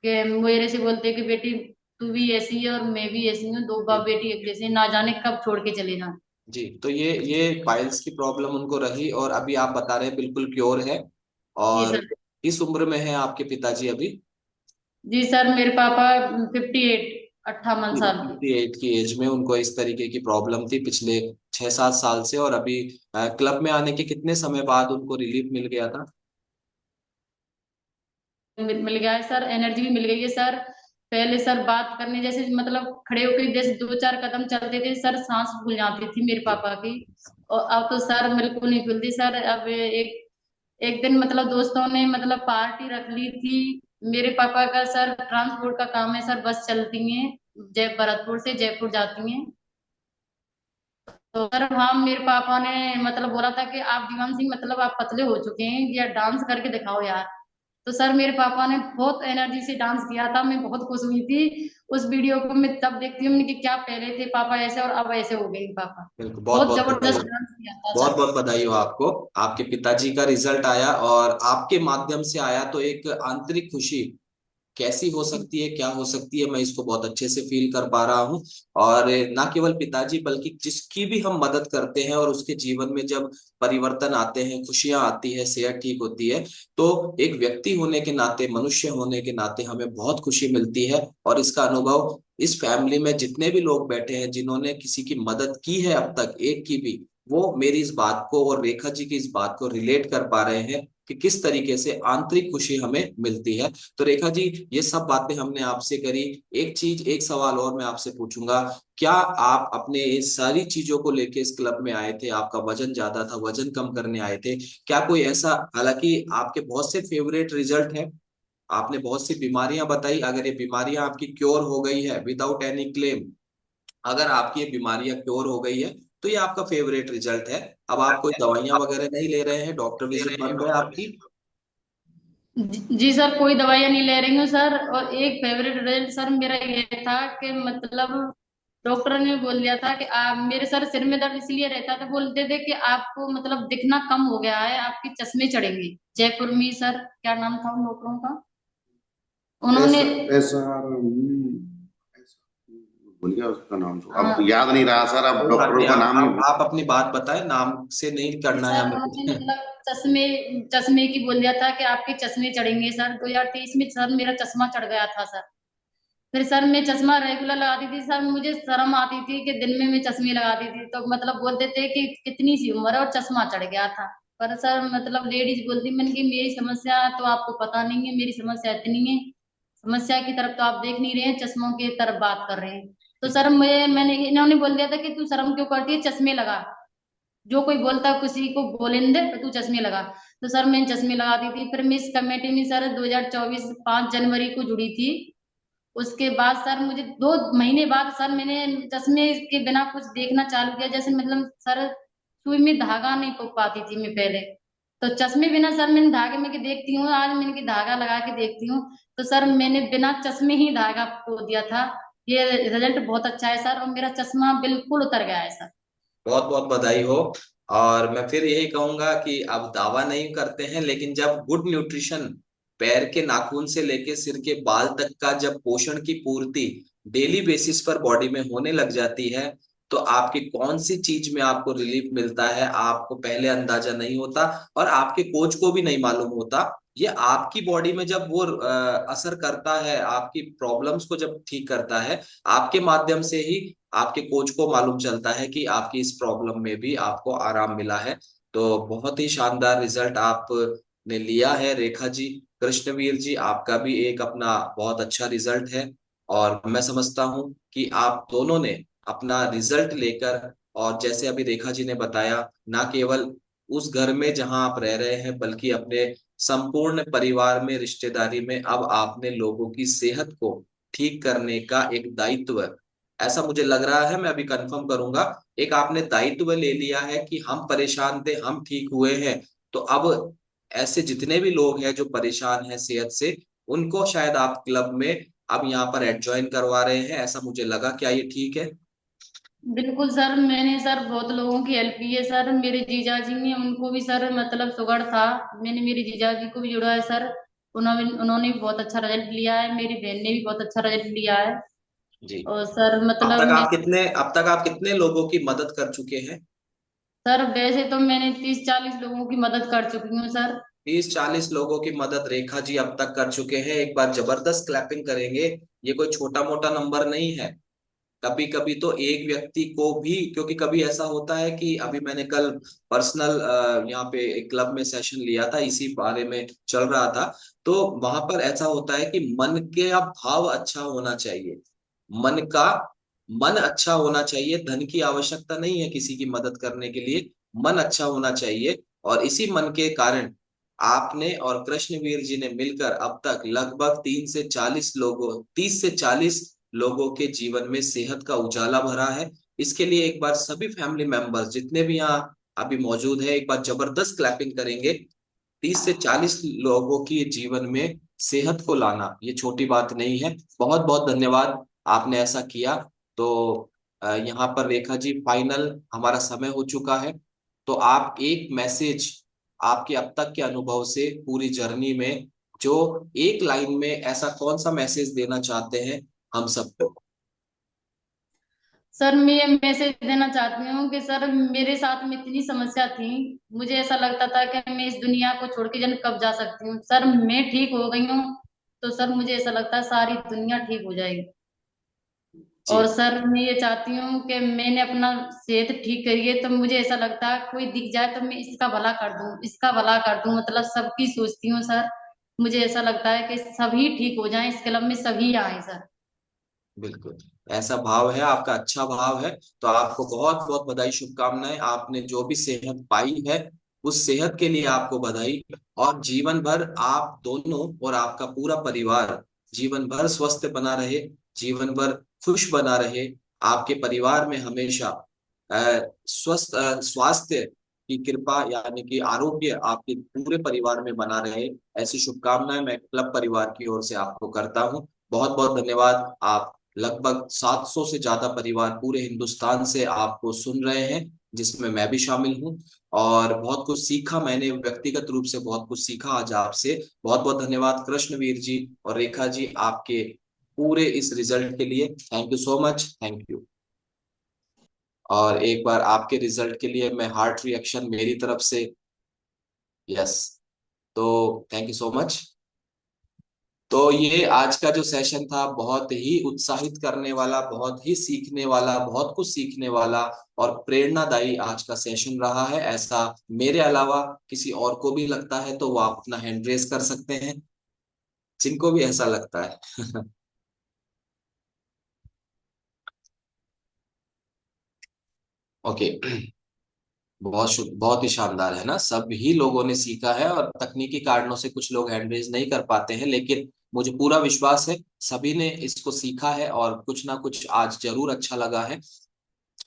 कि मेरे से बोलते कि बेटी तू भी ऐसी है और मैं भी ऐसी हूँ, दो बाप बेटी एक जैसे, ना जाने कब छोड़ के चले जाए। जी, तो ये पाइल्स की प्रॉब्लम उनको रही, और अभी आप बता रहे हैं बिल्कुल क्योर है। जी और सर। इस उम्र में है आपके पिताजी अभी? जी सर, मेरे पापा 58, 58 साल के। 58 की एज में उनको इस तरीके की प्रॉब्लम थी पिछले 6-7 साल से, और अभी क्लब में आने के कितने समय बाद उनको रिलीफ मिल गया था? मिल गया है सर, एनर्जी भी मिल गई है सर। पहले सर बात करने जैसे, मतलब खड़े होकर जैसे 2-4 कदम चलते थे सर, सांस फूल जाती थी मेरे पापा की। और अब तो सर बिल्कुल नहीं खुलती सर। अब एक एक दिन मतलब दोस्तों ने मतलब पार्टी रख ली थी। मेरे पापा का सर ट्रांसपोर्ट का काम है सर, बस चलती है जय भरतपुर से जयपुर जाती हैं। तो सर हाँ, मेरे पापा ने मतलब बोला था कि आप दीवान सिंह मतलब आप पतले हो चुके हैं, या डांस करके दिखाओ यार। तो सर मेरे पापा ने बहुत एनर्जी से डांस किया था, मैं बहुत खुश हुई थी। उस वीडियो को मैं तब देखती हूँ कि क्या पहले थे पापा ऐसे और अब ऐसे हो गए पापा। बिल्कुल, बहुत बहुत बहुत बधाई, जबरदस्त डांस किया था बहुत सर। बहुत बधाई हो आपको। आपके पिताजी का रिजल्ट आया और आपके माध्यम से आया, तो एक आंतरिक खुशी कैसी हो सकती है, क्या हो सकती है, मैं इसको बहुत अच्छे से फील कर पा रहा हूँ। और ना केवल पिताजी, बल्कि जिसकी भी हम मदद करते हैं और उसके जीवन में जब परिवर्तन आते हैं, खुशियां आती है, सेहत ठीक होती है, तो एक व्यक्ति होने के नाते, मनुष्य होने के नाते हमें बहुत खुशी मिलती है। और इसका अनुभव इस फैमिली में जितने भी लोग बैठे हैं जिन्होंने किसी की मदद की है अब तक, एक की भी, वो मेरी इस बात को और रेखा जी की इस बात को रिलेट कर पा रहे हैं कि किस तरीके से आंतरिक खुशी हमें मिलती है। तो रेखा जी, ये सब बातें हमने आपसे करी। एक चीज, एक सवाल और मैं आपसे पूछूंगा, क्या आप अपने इस सारी चीजों को लेके इस क्लब में आए थे? आपका वजन ज्यादा था, वजन कम करने आए थे? क्या कोई ऐसा, हालांकि आपके बहुत से फेवरेट रिजल्ट हैं, आपने बहुत सी बीमारियां बताई, अगर ये बीमारियां आपकी क्योर हो गई है विदाउट एनी क्लेम, अगर आपकी ये बीमारियां क्योर हो गई है, तो ये आपका फेवरेट रिजल्ट है। अब आप कोई दवाइयां वगैरह नहीं ले रहे हैं, डॉक्टर विजिट बंद है आपकी? जी सर, कोई दवाइयाँ नहीं ले रही हूँ सर। और एक फेवरेट रिजल्ट सर मेरा ये था कि मतलब डॉक्टर ने बोल दिया था कि आप, मेरे सर सिर में दर्द इसलिए रहता था, बोलते थे कि आपको मतलब दिखना कम हो गया है, आपके चश्मे चढ़ेंगे। जयपुर में सर, क्या नाम था उन डॉक्टरों का, उन्होंने। ऐसा ऐसा भूल गया उसका नाम, तो अब हाँ, याद नहीं रहा सर, अब कोई बात डॉक्टरों नहीं, का आप नाम आप नहीं। आप अपनी बात बताएं, नाम से नहीं जी करना है सर, हमें उन्होंने कुछ। मतलब चश्मे चश्मे की बोल दिया था कि आपके चश्मे चढ़ेंगे सर। 2023 में सर मेरा चश्मा चढ़ गया था सर। फिर सर मैं चश्मा रेगुलर लगाती थी सर, मुझे शर्म आती थी कि दिन में मैं चश्मे लगाती थी, तो मतलब बोलते थे कि कितनी सी उम्र है और चश्मा चढ़ गया था। पर सर मतलब लेडीज बोलती, मैंने कि मेरी समस्या तो आपको पता नहीं है, मेरी समस्या इतनी है, समस्या की तरफ तो आप देख नहीं रहे हैं, चश्मों की तरफ बात कर रहे हैं। तो सर मैंने इन्होंने बोल दिया था कि तू शर्म क्यों करती है, चश्मे लगा, जो कोई बोलता है किसी को बोलें दे तो तू चश्मे लगा। तो सर मैं चश्मे लगाती थी। फिर मैं इस कमेटी में सर 2024 5 जनवरी को जुड़ी थी। उसके बाद सर मुझे 2 महीने बाद सर मैंने चश्मे के बिना कुछ देखना चालू किया, जैसे मतलब सर सुई में धागा नहीं पाती थी मैं पहले। तो चश्मे बिना सर मैंने धागे में के देखती हूँ, आज मैंने के धागा लगा के देखती हूँ। तो सर मैंने बिना चश्मे ही धागा खो दिया था। ये रिजल्ट बहुत अच्छा है सर, और मेरा चश्मा बिल्कुल उतर गया है सर। बहुत बहुत बधाई हो। और मैं फिर यही कहूंगा कि अब दावा नहीं करते हैं, लेकिन जब गुड न्यूट्रिशन, पैर के नाखून से लेके सिर के बाल तक का जब पोषण की पूर्ति डेली बेसिस पर बॉडी में होने लग जाती है, तो आपकी कौन सी चीज में आपको रिलीफ मिलता है आपको पहले अंदाजा नहीं होता, और आपके कोच को भी नहीं मालूम होता। ये आपकी बॉडी में जब वो असर करता है, आपकी प्रॉब्लम्स को जब ठीक करता है, आपके माध्यम से ही आपके कोच को मालूम चलता है कि आपकी इस प्रॉब्लम में भी आपको आराम मिला है। तो बहुत ही शानदार रिजल्ट आपने लिया है रेखा जी। कृष्णवीर जी, आपका भी एक अपना बहुत अच्छा रिजल्ट है। और मैं समझता हूँ कि आप दोनों ने अपना रिजल्ट लेकर, और जैसे अभी रेखा जी ने बताया, ना केवल उस घर में जहां आप रह रहे हैं, बल्कि अपने संपूर्ण परिवार में, रिश्तेदारी में अब आपने लोगों की सेहत को ठीक करने का एक दायित्व, ऐसा मुझे लग रहा है, मैं अभी कंफर्म करूंगा, एक आपने दायित्व ले लिया है कि हम परेशान थे, हम ठीक हुए हैं। तो अब ऐसे जितने भी लोग हैं जो परेशान हैं सेहत से, उनको शायद आप क्लब में अब यहाँ पर एड करवा रहे हैं, ऐसा मुझे लगा। क्या ये ठीक है? बिल्कुल सर, मैंने सर बहुत लोगों की हेल्प की है सर। मेरे जीजा जी ने, उनको भी सर मतलब शुगर था, मैंने मेरे जीजा जी को भी जुड़ा है सर। उन्होंने भी बहुत अच्छा रिजल्ट लिया है, मेरी बहन ने भी बहुत अच्छा रिजल्ट लिया है। जी। और सर अब मतलब तक मैं, आप कितने अब तक आप कितने लोगों की मदद कर चुके हैं? सर वैसे तो मैंने 30-40 लोगों की मदद कर चुकी हूँ सर। 30-40 लोगों की मदद रेखा जी अब तक कर चुके हैं। एक बार जबरदस्त क्लैपिंग करेंगे। ये कोई छोटा मोटा नंबर नहीं है। कभी कभी तो एक व्यक्ति को भी, क्योंकि कभी ऐसा होता है कि अभी मैंने कल पर्सनल यहाँ पे एक क्लब में सेशन लिया था, इसी बारे में चल रहा था। तो वहां पर ऐसा होता है कि मन के भाव अच्छा होना चाहिए। मन का मन अच्छा होना चाहिए। धन की आवश्यकता नहीं है किसी की मदद करने के लिए। मन अच्छा होना चाहिए। और इसी मन के कारण आपने और कृष्णवीर जी ने मिलकर अब तक लगभग 30 से 40 लोगों के जीवन में सेहत का उजाला भरा है। इसके लिए एक बार सभी फैमिली मेंबर्स जितने भी यहाँ अभी मौजूद है, एक बार जबरदस्त क्लैपिंग करेंगे। 30 से 40 लोगों के जीवन में सेहत को लाना ये छोटी बात नहीं है। बहुत बहुत धन्यवाद, आपने ऐसा किया। तो यहाँ पर रेखा जी, फाइनल हमारा समय हो चुका है। तो आप एक मैसेज, आपके अब तक के अनुभव से पूरी जर्नी में, जो एक लाइन में ऐसा कौन सा मैसेज देना चाहते हैं हम सबको? सर मैं ये मैसेज देना चाहती हूँ कि सर मेरे साथ में इतनी समस्या थी, मुझे ऐसा लगता था कि मैं इस दुनिया को छोड़ के जन कब जा सकती हूँ। सर मैं ठीक हो गई हूँ, तो सर मुझे ऐसा लगता है सारी दुनिया ठीक हो जाएगी। और जी। सर मैं ये चाहती हूँ कि मैंने अपना सेहत ठीक करी है, तो मुझे ऐसा लगता है कोई दिख जाए तो मैं इसका भला कर दूं, इसका भला कर दूं, मतलब सबकी सोचती हूँ सर। मुझे ऐसा लगता है कि सभी ठीक हो जाएं, इस क्लब में सभी आए सर। बिल्कुल, ऐसा भाव है आपका, अच्छा भाव है। तो आपको बहुत बहुत बधाई, शुभकामनाएं। आपने जो भी सेहत पाई है, उस सेहत के लिए आपको बधाई। और जीवन भर आप दोनों और आपका पूरा परिवार जीवन भर स्वस्थ बना रहे, जीवन भर खुश बना रहे। आपके परिवार में हमेशा स्वस्थ स्वास्थ्य की कृपा, यानी कि आरोग्य आपके पूरे परिवार में बना रहे, ऐसी शुभकामनाएं मैं क्लब परिवार की ओर से आपको करता हूँ। बहुत बहुत धन्यवाद। आप लगभग 700 से ज्यादा परिवार पूरे हिंदुस्तान से आपको सुन रहे हैं, जिसमें मैं भी शामिल हूँ। और बहुत कुछ सीखा मैंने, व्यक्तिगत रूप से बहुत कुछ सीखा आज आपसे। बहुत बहुत धन्यवाद कृष्णवीर जी और रेखा जी, आपके पूरे इस रिजल्ट के लिए। Thank you so much, thank you. और एक बार आपके रिजल्ट के लिए मैं हार्ट रिएक्शन मेरी तरफ से, यस। तो थैंक यू सो मच। तो ये आज का जो सेशन था, बहुत ही उत्साहित करने वाला, बहुत ही सीखने वाला, बहुत कुछ सीखने वाला और प्रेरणादायी आज का सेशन रहा है। ऐसा मेरे अलावा किसी और को भी लगता है तो वो आप अपना हैंड रेस कर सकते हैं, जिनको भी ऐसा लगता है। ओके। बहुत ही शानदार है ना, सभी लोगों ने सीखा है। और तकनीकी कारणों से कुछ लोग हैंड रेज नहीं कर पाते हैं, लेकिन मुझे पूरा विश्वास है सभी ने इसको सीखा है और कुछ ना कुछ आज जरूर अच्छा लगा है।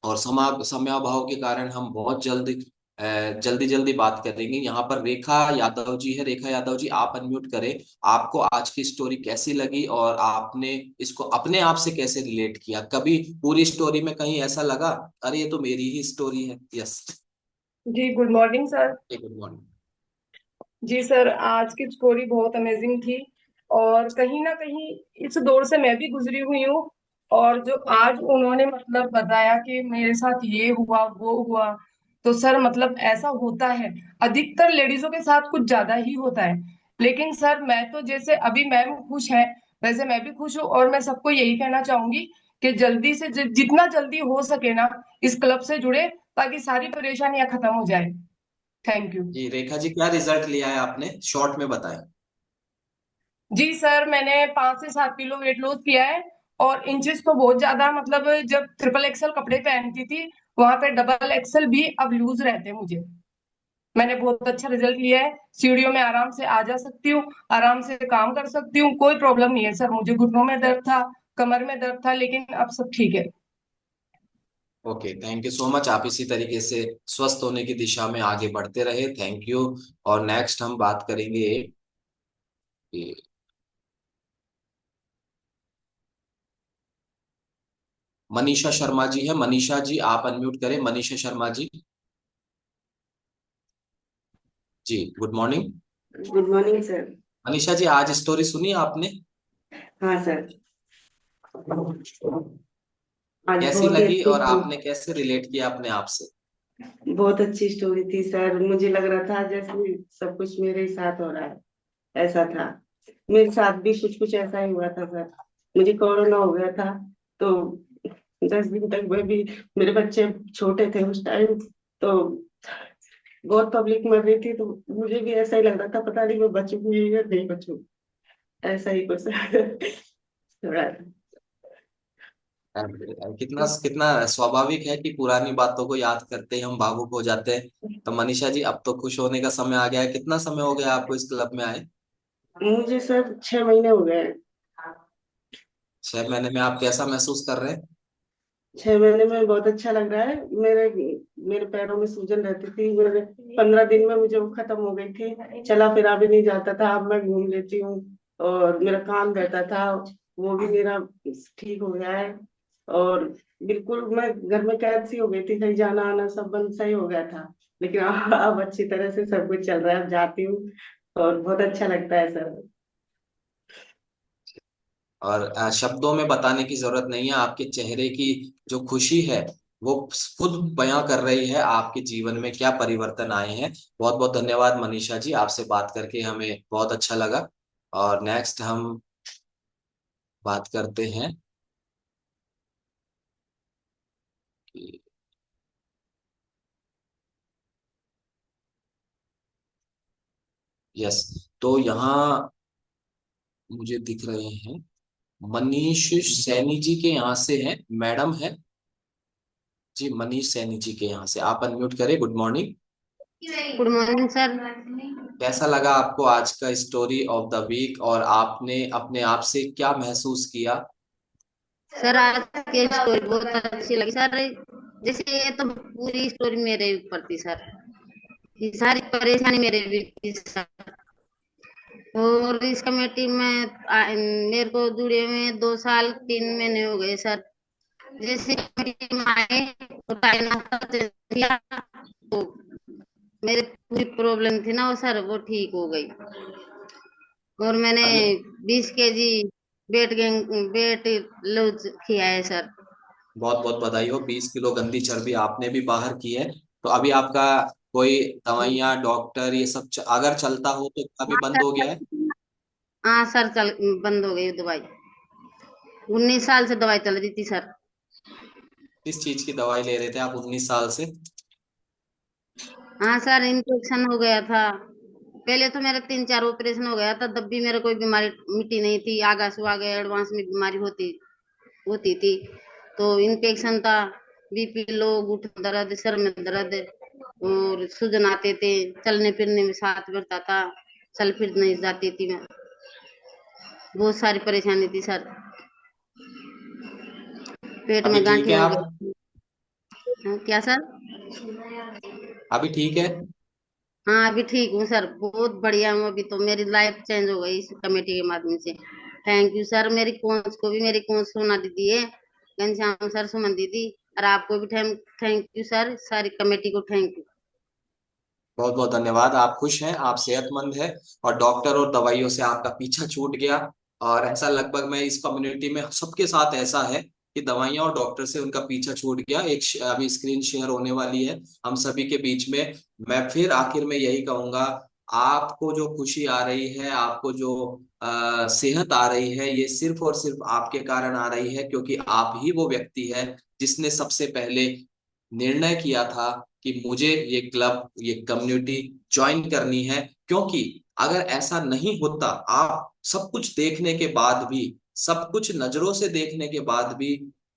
और समयाभाव के कारण हम बहुत जल्दी जल्दी बात करेंगे। यहाँ पर रेखा यादव जी है। रेखा यादव जी, आप अनम्यूट करें। आपको आज की स्टोरी कैसी लगी और आपने इसको अपने आप से कैसे रिलेट किया? कभी पूरी स्टोरी में कहीं ऐसा लगा, अरे ये तो मेरी ही स्टोरी है? यस। जी good morning sir. Good morning. जी सर, आज की स्टोरी बहुत अमेजिंग थी और कहीं ना कहीं इस दौर से मैं भी गुजरी हुई हूँ। और जो आज उन्होंने मतलब बताया कि मेरे साथ ये हुआ वो हुआ, तो सर मतलब ऐसा होता है, अधिकतर लेडीजों के साथ कुछ ज्यादा ही होता है। लेकिन सर मैं तो जैसे अभी मैम खुश है वैसे मैं भी खुश हूँ, और मैं सबको यही कहना चाहूंगी कि जल्दी से जितना जल्दी हो सके ना इस क्लब से जुड़े, ताकि सारी परेशानियां खत्म हो जाए। Thank you. जी रेखा जी, क्या रिजल्ट लिया है आपने, शॉर्ट में बताएं। जी सर, मैंने 5 से 7 किलो वेट लॉस किया है। और इंचेस तो बहुत ज्यादा, मतलब जब ट्रिपल एक्सल कपड़े पहनती थी वहां पे डबल एक्सल भी अब लूज रहते हैं मुझे। मैंने बहुत अच्छा रिजल्ट लिया है, सीढ़ियों में आराम से आ जा सकती हूँ, आराम से काम कर सकती हूँ, कोई प्रॉब्लम नहीं है सर। मुझे घुटनों में दर्द था, कमर में दर्द था, लेकिन अब सब ठीक है। Okay, thank you so much. आप इसी तरीके से स्वस्थ होने की दिशा में आगे बढ़ते रहे, थैंक यू। और नेक्स्ट हम बात करेंगे कि मनीषा शर्मा जी है। मनीषा जी आप अनम्यूट करें, मनीषा शर्मा जी। जी good morning. Good morning sir. Manisha ji, आज स्टोरी सुनी आपने, हाँ सर, आज कैसी बहुत ही लगी अच्छी और थी। आपने कैसे रिलेट किया अपने आप से? बहुत अच्छी स्टोरी थी सर, मुझे लग रहा था जैसे सब कुछ मेरे ही साथ हो रहा है, ऐसा था। मेरे साथ भी कुछ कुछ ऐसा ही हुआ था सर। मुझे कोरोना हो गया था, तो 10 दिन तक मैं भी, मेरे बच्चे छोटे थे उस टाइम, तो बहुत पब्लिक मर रही थी, तो मुझे भी ऐसा ही लग रहा था, पता नहीं मैं बचूंगी या नहीं बचूंगी, ऐसा ही कुछ थोड़ा। कितना कितना स्वाभाविक है कि पुरानी बातों को याद करते ही हम भावुक हो जाते हैं। तो मनीषा जी, अब तो खुश होने का समय आ गया है। कितना समय हो गया आपको इस क्लब में आए? मुझे सर 6 महीने हो गए हैं। 6 महीने में आप कैसा महसूस कर रहे हैं? 6 महीने में बहुत अच्छा लग रहा है। मेरे मेरे पैरों में सूजन रहती थी, मेरे 15 दिन में मुझे वो खत्म हो गई थी। चला फिरा भी नहीं जाता था, अब मैं घूम लेती हूँ। और मेरा काम रहता था, वो भी मेरा ठीक हो गया है। और बिल्कुल मैं घर में कैद सी हो गई थी, कहीं जाना आना सब बंद सही हो गया था। लेकिन अब अच्छी तरह से सब कुछ चल रहा है, अब जाती हूँ और बहुत अच्छा लगता है सर। और शब्दों में बताने की जरूरत नहीं है, आपके चेहरे की जो खुशी है वो खुद बयां कर रही है आपके जीवन में क्या परिवर्तन आए हैं। बहुत बहुत धन्यवाद मनीषा जी, आपसे बात करके हमें बहुत अच्छा लगा। और नेक्स्ट हम बात करते हैं कि यस, तो यहाँ मुझे दिख रहे हैं मनीष सैनी जी के यहाँ से हैं, मैडम है जी। मनीष सैनी जी के यहाँ से आप अनम्यूट करें। Good morning. Good morning sir. कैसा लगा आपको आज का स्टोरी ऑफ द वीक, और आपने अपने आप से क्या महसूस किया? सर आज की स्टोरी बहुत अच्छी लगी सर। जैसे ये तो पूरी स्टोरी मेरे ऊपर थी सर, ये सारी परेशानी मेरे भी थी सर। और इस कमेटी में मेरे को जुड़े हुए 2 साल 3 महीने हो गए सर। जैसे कमेटी में आए तो टाइम नाश्ता दिया, तो मेरी पूरी प्रॉब्लम थी ना वो सर वो ठीक हो गई। और मैंने अभी 20 केजी वेट लूज किया है सर। बहुत बहुत बधाई हो, 20 किलो गंदी चर्बी आपने भी बाहर की है। तो अभी आपका कोई दवाइयाँ डॉक्टर ये सब अगर चलता हो तो अभी बंद हो गया है? हाँ सर, चल बंद हो गई दवाई। 19 साल से दवाई चल रही थी सर। किस चीज की दवाई ले रहे थे आप 19 साल से? हाँ सर, इन्फेक्शन हो गया था। पहले तो मेरे 3 4 ऑपरेशन हो गया था, तब भी मेरे कोई बीमारी मिटी नहीं थी। आगा से आगे एडवांस में बीमारी होती होती थी। तो इन्फेक्शन था, बीपी लो, घुटन दर्द, सर में दर्द, और सूजन आते थे, चलने फिरने में साथ बढ़ता था, चल फिर नहीं जाती थी मैं। बहुत सारी परेशानी थी सर, पेट अभी में ठीक है गांठें हो आप? गई। हाँ, क्या सर? अभी ठीक है? हाँ अभी ठीक हूँ सर, बहुत बढ़िया हूँ। अभी तो मेरी लाइफ चेंज हो गई इस कमेटी के माध्यम से। Thank you sir. मेरी कोच को भी, मेरी कोच सोना दीदी है, घनश्याम सर, सुमन दीदी, और आपको भी थैंक यू सर, सारी कमेटी को थैंक यू। बहुत बहुत धन्यवाद। आप खुश हैं, आप सेहतमंद हैं, और डॉक्टर और दवाइयों से आपका पीछा छूट गया। और ऐसा लगभग मैं इस कम्युनिटी में सबके साथ ऐसा है कि दवाइयां और डॉक्टर से उनका पीछा छूट गया। एक अभी स्क्रीन शेयर होने वाली है हम सभी के बीच में। मैं फिर आखिर में यही कहूंगा, आपको जो खुशी आ रही है, आपको जो सेहत आ रही है, ये सिर्फ और सिर्फ आपके कारण आ रही है, क्योंकि आप ही वो व्यक्ति है जिसने सबसे पहले निर्णय किया था कि मुझे ये क्लब, ये कम्युनिटी ज्वाइन करनी है। क्योंकि अगर ऐसा नहीं होता, आप सब कुछ देखने के बाद भी, सब कुछ नजरों से देखने के बाद भी,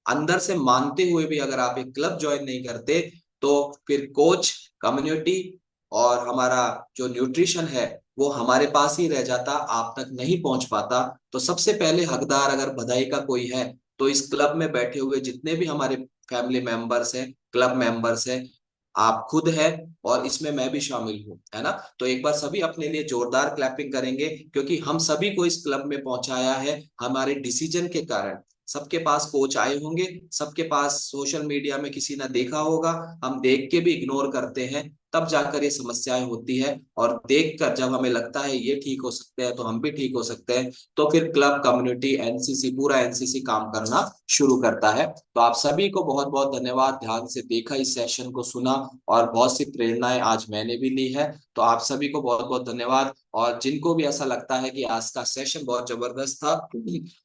अंदर से मानते हुए भी अगर आप एक क्लब ज्वाइन नहीं करते, तो फिर कोच, कम्युनिटी और हमारा जो न्यूट्रिशन है वो हमारे पास ही रह जाता, आप तक नहीं पहुंच पाता। तो सबसे पहले हकदार अगर बधाई का कोई है, तो इस क्लब में बैठे हुए जितने भी हमारे फैमिली मेंबर्स हैं, क्लब मेंबर्स हैं, आप खुद है, और इसमें मैं भी शामिल हूँ, है ना। तो एक बार सभी अपने लिए जोरदार क्लैपिंग करेंगे, क्योंकि हम सभी को इस क्लब में पहुंचाया है हमारे डिसीजन के कारण। सबके पास कोच आए होंगे, सबके पास सोशल मीडिया में किसी ने देखा होगा, हम देख के भी इग्नोर करते हैं, तब जाकर ये समस्याएं होती है। और देखकर जब हमें लगता है ये ठीक हो सकते हैं, तो हम भी ठीक हो सकते हैं, तो फिर क्लब, कम्युनिटी, एनसीसी, पूरा एनसीसी काम करना शुरू करता है। तो आप सभी को बहुत बहुत धन्यवाद, ध्यान से देखा, इस सेशन को सुना, और बहुत सी प्रेरणाएं आज मैंने भी ली है। तो आप सभी को बहुत बहुत धन्यवाद। और जिनको भी ऐसा लगता है कि आज का सेशन बहुत जबरदस्त था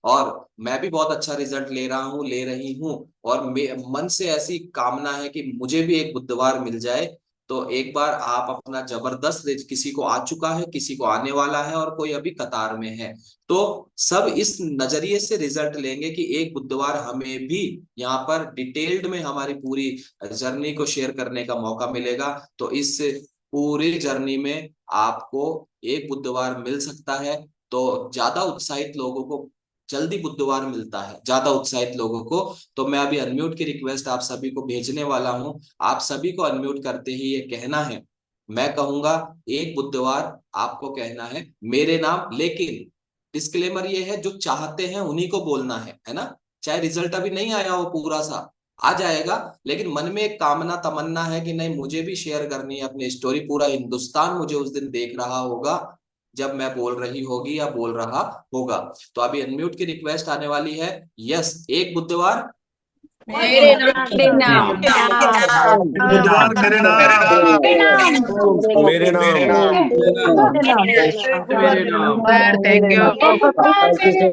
और मैं भी बहुत अच्छा रिजल्ट ले रहा हूँ, ले रही हूँ, और मन से ऐसी कामना है कि मुझे भी एक बुधवार मिल जाए, तो एक बार आप अपना जबरदस्त, किसी को आ चुका है, किसी को आने वाला है, और कोई अभी कतार में है, तो सब इस नजरिए से रिजल्ट लेंगे कि एक बुधवार हमें भी यहाँ पर डिटेल्ड में हमारी पूरी जर्नी को शेयर करने का मौका मिलेगा। तो इस पूरी जर्नी में आपको एक बुधवार मिल सकता है। तो ज्यादा उत्साहित लोगों को जल्दी बुधवार मिलता है, ज्यादा उत्साहित लोगों को। तो मैं अभी अनम्यूट की रिक्वेस्ट आप सभी को भेजने वाला हूं। आप सभी को अनम्यूट करते ही ये कहना है, मैं कहूंगा एक बुधवार आपको कहना है मेरे नाम, लेकिन डिस्क्लेमर ये है, जो चाहते हैं उन्हीं को बोलना है ना। चाहे रिजल्ट अभी नहीं आया हो पूरा सा, आ जाएगा, लेकिन मन में एक कामना, तमन्ना है कि नहीं, मुझे भी शेयर करनी है अपनी स्टोरी, पूरा हिंदुस्तान मुझे उस दिन देख रहा होगा जब मैं बोल रही होगी या बोल रहा होगा। तो अभी अनम्यूट की रिक्वेस्ट आने वाली है। यस, एक बुधवार मेरे नाम बुधवार मेरे नाम मेरे नाम थैंक यू।